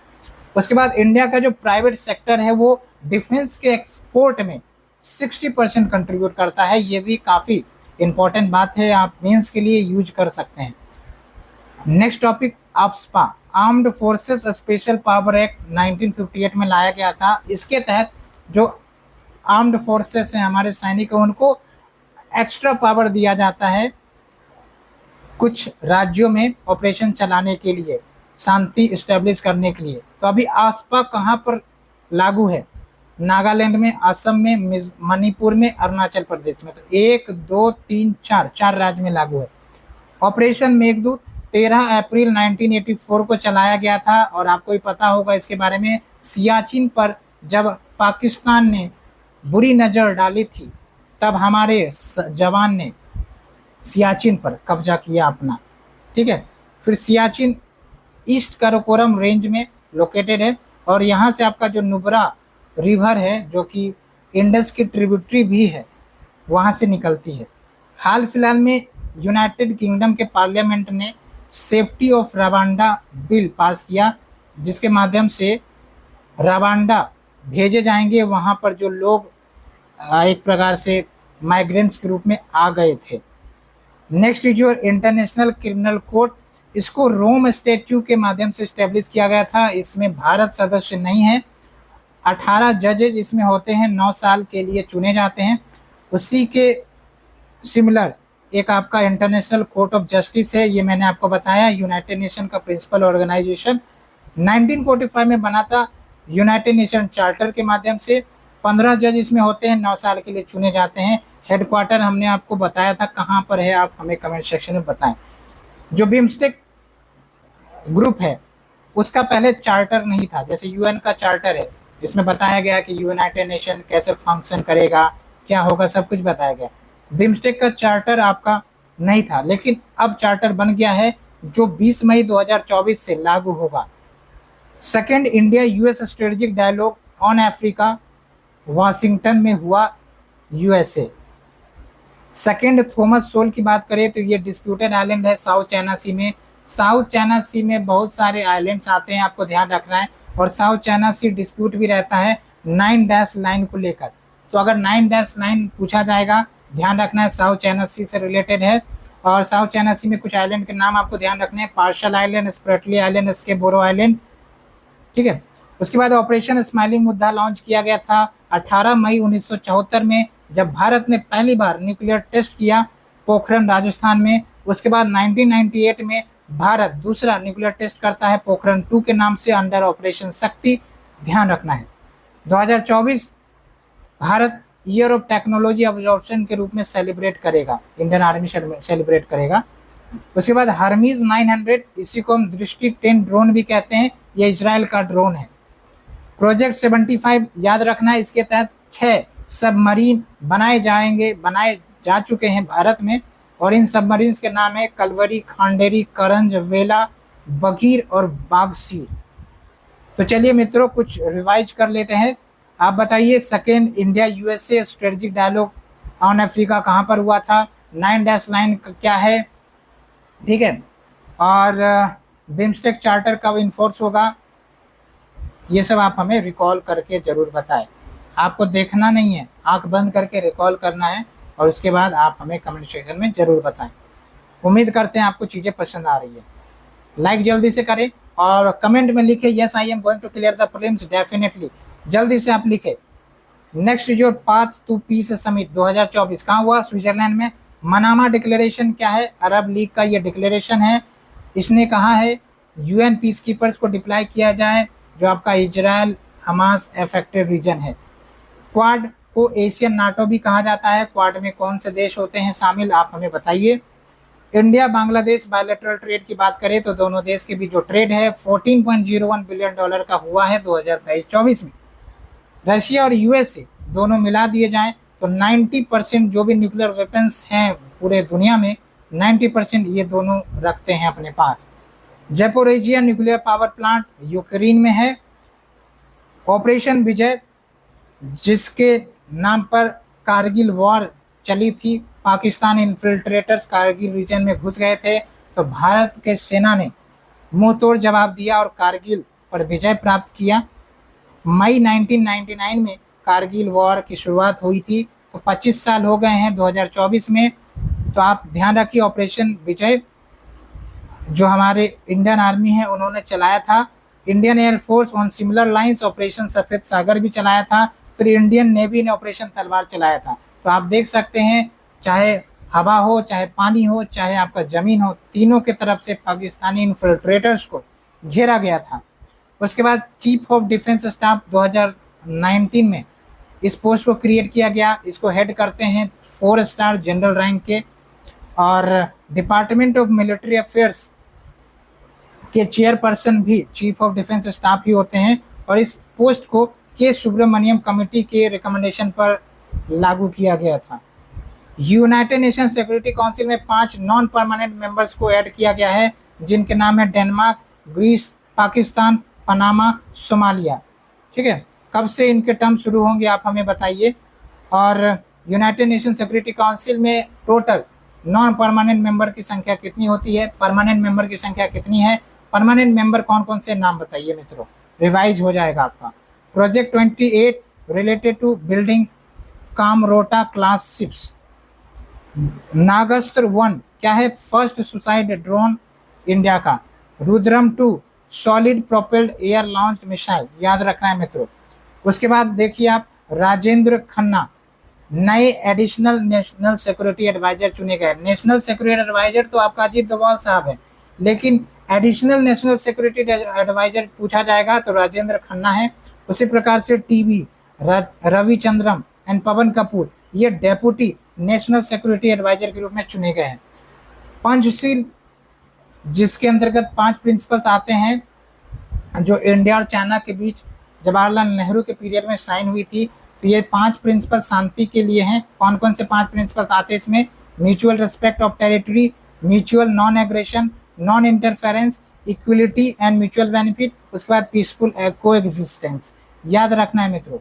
उसके बाद इंडिया का जो प्राइवेट सेक्टर है वो डिफेंस के एक्सपोर्ट में 60% कंट्रीब्यूट करता है, ये भी काफ़ी इंपॉर्टेंट बात है, आप मेंस के लिए यूज कर सकते हैं। Next topic AFSPA, armed forces special power act 1958 में लाया गया था। इसके तहत जो आर्म्ड फोर्सेस हैं, हमारे सैनिक, उनको एक्स्ट्रा पावर दिया जाता है कुछ राज्यों में ऑपरेशन चलाने के लिए, शांति इस्टेब्लिश करने के लिए। तो अभी AFSPA कहाँ पर लागू है? नागालैंड में, असम में, मणिपुर में, अरुणाचल प्रदेश में। तो 1 2 3 4 राज्य में लागू है। ऑपरेशन मेघदूत 13 अप्रैल 1984 को चलाया गया था और आपको ही पता होगा इसके बारे में। सियाचिन पर जब पाकिस्तान ने बुरी नज़र डाली थी तब हमारे जवान ने सियाचिन पर कब्जा किया अपना, ठीक है। फिर सियाचिन ईस्ट कराकोरम रेंज में लोकेटेड है और यहाँ से आपका जो नुब्रा रिवर है, जो कि इंडस की ट्रिब्यूटरी भी है, वहाँ से निकलती है। हाल फिलहाल में यूनाइटेड किंगडम के पार्लियामेंट ने safety of Rwanda bill pass किया, जिसके माध्यम से रवांडा भेजे जाएंगे वहाँ पर जो लोग एक प्रकार से माइग्रेंट्स के रूप में आ गए थे। Next is your international criminal court, इसको रोम स्टैट्यू के माध्यम से इस्टेब्लिश किया गया था। इसमें भारत सदस्य नहीं है। 18 जजेज इसमें होते हैं, 9 साल के लिए चुने जाते हैं। उसी के सिमिलर एक आपका इंटरनेशनल कोर्ट ऑफ जस्टिस है, ये मैंने आपको बताया, यूनाइटेड नेशन का प्रिंसिपल ऑर्गेनाइजेशन 1945 में बना था यूनाइटेड नेशन चार्टर के माध्यम से। 15 जज इसमें होते हैं, 9 साल के लिए चुने जाते हैं। हेडक्वार्टर हमने आपको बताया था कहाँ पर है, आप हमें कमेंट सेक्शन में बताएं। जो बिम्स्टेक ग्रुप है उसका पहले चार्टर नहीं था, जैसे UN का चार्टर है, इसमें बताया गया कि यूनाइटेड नेशन कैसे फंक्शन करेगा, क्या होगा, सब कुछ बताया गया। बिम्स्टेक का चार्टर आपका नहीं था, लेकिन अब चार्टर बन गया है जो 20 मई 2024 से लागू होगा। Second India US strategic dialogue on Africa Washington में हुआ, USA। सेकेंड थॉमस सोल की बात करें तो ये डिस्प्यूटेड आइलैंड है साउथ चाइना सी में। साउथ चाइना सी में बहुत सारे आइलैंड्स आते हैं, आपको ध्यान रखना है। और साउथ चाइना सी डिस्प्यूट भी रहता है 9 लाइन को लेकर। तो अगर 9 लाइन पूछा जाएगा, ध्यान रखना है साउथ चाइना सी से रिलेटेड है। और साउथ चाइना सी में कुछ आइलैंड के नाम आपको ध्यान रखने हैं, Paracel island, Spratly island, Scarborough island, ठीक है। उसके बाद ऑपरेशन स्माइलिंग मुद्दा लॉन्च किया गया था 18 मई 1974 में, जब भारत ने पहली बार न्यूक्लियर टेस्ट किया पोखरण राजस्थान में। उसके बाद 1998 में भारत दूसरा न्यूक्लियर टेस्ट करता है पोखरण 2 के नाम से अंडर ऑपरेशन शक्ति, ध्यान रखना है। 2024 Bharat year of technology absorption के रूप में सेलिब्रेट करेगा, इंडियन आर्मी सेलिब्रेट करेगा। उसके बाद हर्मीज 900, इसी को हम दृष्टि 10 ड्रोन भी कहते हैं, ये इजराइल का ड्रोन है। प्रोजेक्ट 75 याद रखना है, इसके तहत 6 सबमरीन बनाए जा चुके हैं भारत में, और इन सबमरीन के नाम है कलवरी, खांडेरी, करंज, वेला, बगीर और बागसीर। तो चलिए मित्रों कुछ रिवाइज कर लेते हैं। आप बताइए second India USA strategic dialogue on Africa कहाँ पर हुआ था, 9 लाइन क्या है, ठीक है, और बिम्स्टेक चार्टर कब इन्फोर्स होगा, ये सब आप हमें रिकॉल करके ज़रूर बताएं। आपको देखना नहीं है, आंख बंद करके रिकॉल करना है और उसके बाद आप हमें कमेंट सेक्शन में ज़रूर बताएं। उम्मीद करते हैं आपको चीज़ें पसंद आ रही है। लाइक जल्दी से करें और कमेंट में लिखें yes I am going to clear the prelims definitely, जल्दी से आप लिखें। नेक्स्ट जो पाथ टू पीस समिट 2024 कहाँ हुआ, स्विट्जरलैंड में। मनामा डिक्लेरेशन क्या है, अरब लीग का ये डिक्लेरेशन है। इसने कहा है यूएन पीस कीपर्स को डिप्लॉय किया जाए जो आपका इजराइल हमास अफेक्टेड रीजन है। क्वाड को एशियन नाटो भी कहा जाता है। क्वाड में कौन से देश होते हैं शामिल, आप हमें बताइए। इंडिया बांग्लादेश बायलैटरल ट्रेड की बात करें तो दोनों देश के बीच जो ट्रेड है 14.01 बिलियन डॉलर का हुआ है 2023-24 में। रशिया और यूएसए दोनों मिला दिए जाएं तो 90% जो भी न्यूक्लियर वेपन्स हैं पूरे दुनिया में 90% ये दोनों रखते हैं अपने पास। Zaporizhzhia nuclear power plant Ukraine में है। ऑपरेशन विजय जिसके नाम पर कारगिल वॉर चली थी, पाकिस्तान इन्फिल्ट्रेटर्स कारगिल रीजन में घुस गए थे तो भारत के सेना ने मुंह तोड़ जवाब दिया और कारगिल पर विजय प्राप्त किया। मई 1999 में कारगिल वॉर की शुरुआत हुई थी, तो 25 साल हो गए हैं 2024 में। तो आप ध्यान रखिए ऑपरेशन विजय जो हमारे इंडियन आर्मी है उन्होंने चलाया था। Indian air force on similar lines operation सफ़ेद सागर भी चलाया था। फिर इंडियन नेवी ने ऑपरेशन तलवार चलाया था। तो आप देख सकते हैं चाहे हवा हो, चाहे पानी हो, चाहे आपका ज़मीन हो, तीनों के तरफ से पाकिस्तानी इन्फिल्ट्रेटर्स को घेरा गया था। उसके बाद चीफ ऑफ डिफेंस स्टाफ 2019 में इस पोस्ट को क्रिएट किया गया। इसको हेड करते हैं 4 स्टार जनरल रैंक के, और डिपार्टमेंट ऑफ मिलिट्री अफेयर्स के चेयरपर्सन भी चीफ ऑफ डिफेंस स्टाफ ही होते हैं। और इस पोस्ट को के सुब्रमण्यम कमेटी के रिकमेंडेशन पर लागू किया गया था। यूनाइटेड नेशन सिक्योरिटी काउंसिल में 5 नॉन परमानेंट मेंबर्स को ऐड किया गया है जिनके नाम है Denmark, Greece, Pakistan, Panama, Somalia. ठीक है, कब से इनके टर्म शुरू होंगे आप हमें बताइए। और यूनाइटेड नेशन सिक्योरिटी काउंसिल में टोटल नॉन परमानेंट मेंबर की संख्या कितनी होती है, परमानेंट मेंबर की संख्या कितनी है, परमानेंट मेंबर कौन कौन से नाम बताइए मित्रों, रिवाइज हो जाएगा आपका। Project 28 related to building Kamorta class ships. Nagastra 1 क्या है, फर्स्ट सुसाइड ड्रोन इंडिया का। Rudram 2 solid propelled air launch missile, याद रखना है मित्रों। उसके बाद देखिए आप राजेंद्र खन्ना नए एडिशनल नेशनल सिक्योरिटी एडवाइजर चुने गए। नेशनल सिक्योरिटी एडवाइजर तो आपका अजीत डोभाल साहब है, लेकिन एडिशनल नेशनल सिक्योरिटी एडवाइजर पूछा जाएगा तो राजेंद्र खन्ना है। उसी प्रकार से टीवी रविचंद्रम एंड पवन कपूर ये डेप्यूटी नेशनल सिक्योरिटी एडवाइजर के रूप में चुने गए हैं। पंचशील जिसके अंतर्गत 5 प्रिंसिपल्स आते हैं जो इंडिया और चाइना के बीच जवाहरलाल नेहरू के पीरियड में साइन हुई थी। तो ये 5 प्रिंसिपल शांति के लिए हैं। कौन कौन से 5 प्रिंसिपल्स आते हैं इसमें, mutual respect of territory, mutual non aggression, non interference, equality and mutual benefit, उसके बाद पीसफुल को एग्जिस्टेंस, याद रखना है मित्रों।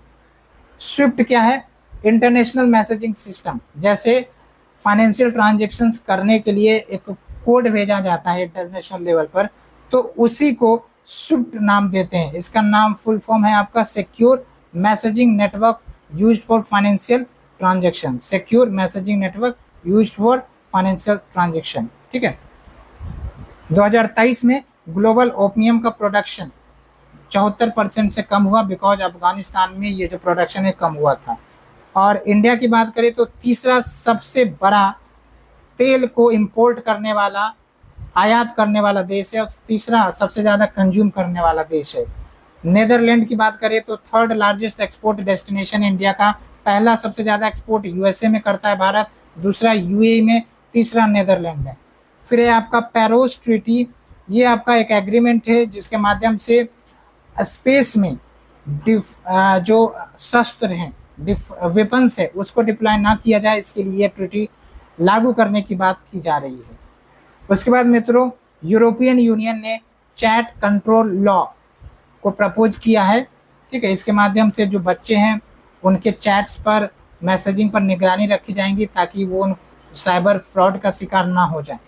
स्विफ्ट क्या है, इंटरनेशनल मैसेजिंग सिस्टम, जैसे फाइनेंशियल ट्रांजेक्शन्स करने के लिए एक कोड भेजा जाता है इंटरनेशनल लेवल पर, तो उसी को स्विफ्ट नाम देते हैं। इसका नाम फुल फॉर्म है आपका secure messaging network used for financial transaction, secure messaging network used for financial transaction. ठीक है, 2023 में ग्लोबल ओपियम का प्रोडक्शन 74% से कम हुआ, बिकॉज अफगानिस्तान में ये जो प्रोडक्शन है कम हुआ था। और इंडिया की बात करें तो तीसरा सबसे बड़ा तेल को इंपोर्ट करने वाला, आयात करने वाला देश है, और तीसरा सबसे ज़्यादा कंज्यूम करने वाला देश है। नेदरलैंड की बात करें तो third largest export destination India का, पहला सबसे ज़्यादा एक्सपोर्ट यूएसए में करता है भारत, दूसरा यूएई में, तीसरा नेदरलैंड में। फिर है आपका पेरिस ट्रीटी, ये आपका एक एग्रीमेंट है जिसके माध्यम से स्पेस में जो शस्त्र हैं, वेपन्स है, उसको डिप्लॉय ना किया जाए, इसके लिए ट्रीटी लागू करने की बात की जा रही है। उसके बाद मित्रों, यूरोपियन यूनियन ने चैट कंट्रोल लॉ को प्रपोज किया है। ठीक है, इसके माध्यम से जो बच्चे हैं उनके चैट्स पर, मैसेजिंग पर निगरानी रखी जाएंगी ताकि वो साइबर फ्रॉड का शिकार ना हो जाए।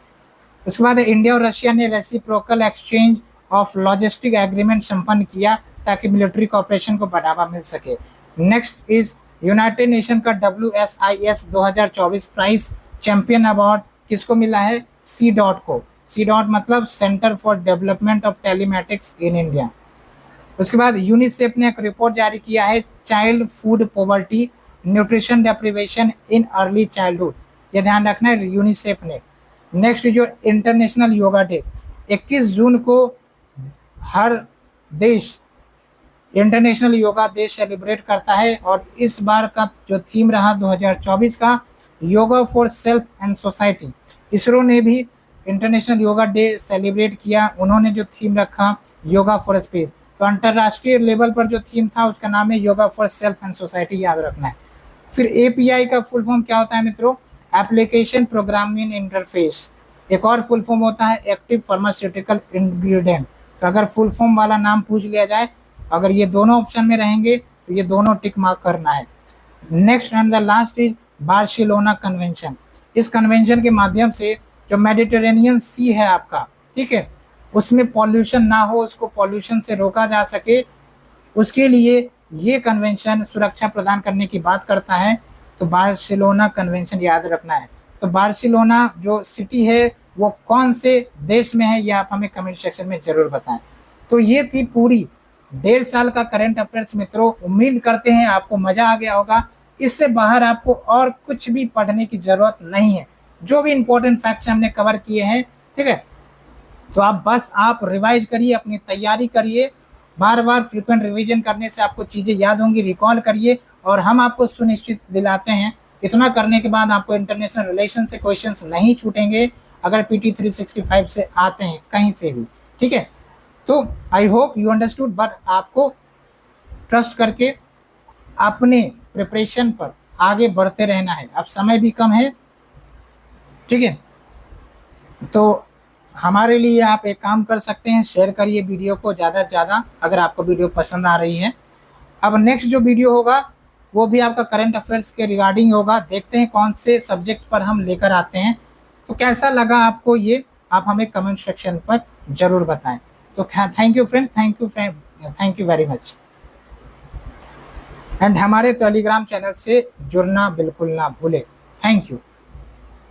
उसके बाद इंडिया और रशिया ने reciprocal exchange of logistic agreement संपन्न किया ताकि मिलिट्री कॉपरेशन को बढ़ावा मिल सके। नेक्स्ट इज यूनाइटेड नेशन का WSIS 2024 प्राइज चैंपियन अवार्ड किसको मिला है? C.DOT को। C.DOT मतलब centre for development of telematics in India. उसके बाद यूनिसेफ ने एक रिपोर्ट जारी किया है, child food poverty, nutrition deprivation in early childhood, ये ध्यान रखना है यूनिसेफ ने। नेक्स्ट जो इंटरनेशनल योगा डे, 21 जून को हर देश इंटरनेशनल योगा डे सेलिब्रेट करता है, और इस बार का जो थीम रहा 2024 का, yoga for self and society. ISRO ने भी इंटरनेशनल योगा डे सेलिब्रेट किया, उन्होंने जो थीम रखा योगा फॉर स्पेस। तो अंतर्राष्ट्रीय लेवल पर जो थीम था उसका नाम है yoga for self and society, याद रखना है। फिर API का फुल फॉर्म क्या होता है मित्रों? Application programming interface. एक और फुल फॉर्म होता है एक्टिव फार्मास्यूटिकल इंग्रेडिएंट। तो अगर फुल फॉर्म वाला नाम पूछ लिया जाए, अगर ये दोनों ऑप्शन में रहेंगे तो ये दोनों टिक मार्क करना है। Next and the last is Barcelona convention. इस कन्वेंशन के माध्यम से जो मेडिटेरेनियन सी है आपका, ठीक है, उसमें पॉल्यूशन ना हो, उसको पॉल्यूशन से रोका जा सके, उसके लिए ये कन्वेंशन सुरक्षा प्रदान करने की बात करता है। तो बार्सिलोना कन्वेंशन याद रखना है। तो बार्सिलोना जो सिटी है वो कौन से देश में है, ये आप हमें कमेंट सेक्शन में जरूर बताएं। तो ये थी पूरी 1.5 साल का करंट अफेयर्स मित्रों। उम्मीद करते हैं आपको मजा आ गया होगा। इससे बाहर आपको और कुछ भी पढ़ने की जरूरत नहीं है। जो भी इंपॉर्टेंट फैक्ट्स हमने कवर किए हैं, ठीक है, तो आप रिवाइज करिए, अपनी तैयारी करिए, बार बार फ्रीक्वेंट रिवीजन करने से आपको चीज़ें याद होंगी, रिकॉल करिए, और हम आपको सुनिश्चित दिलाते हैं इतना करने के बाद आपको इंटरनेशनल रिलेशन से क्वेश्चंस नहीं छूटेंगे अगर PT 365 से आते हैं कहीं से भी, ठीक है। तो I hope you understood, but आपको ट्रस्ट करके अपने प्रिपरेशन पर आगे बढ़ते रहना है। अब समय भी कम है, ठीक है, तो हमारे लिए आप एक काम कर सकते हैं, शेयर करिए वीडियो को ज़्यादा से ज़्यादा अगर आपको वीडियो पसंद आ रही है। अब नेक्स्ट जो वीडियो होगा वो भी आपका करंट अफेयर्स के रिगार्डिंग होगा। देखते हैं कौन से सब्जेक्ट पर हम लेकर आते हैं। तो कैसा लगा आपको ये, आप हमें कमेंट सेक्शन पर ज़रूर बताएं। तो thank you friend, thank you very much. And हमारे टेलीग्राम चैनल से जुड़ना बिल्कुल ना भूलें। Thank you.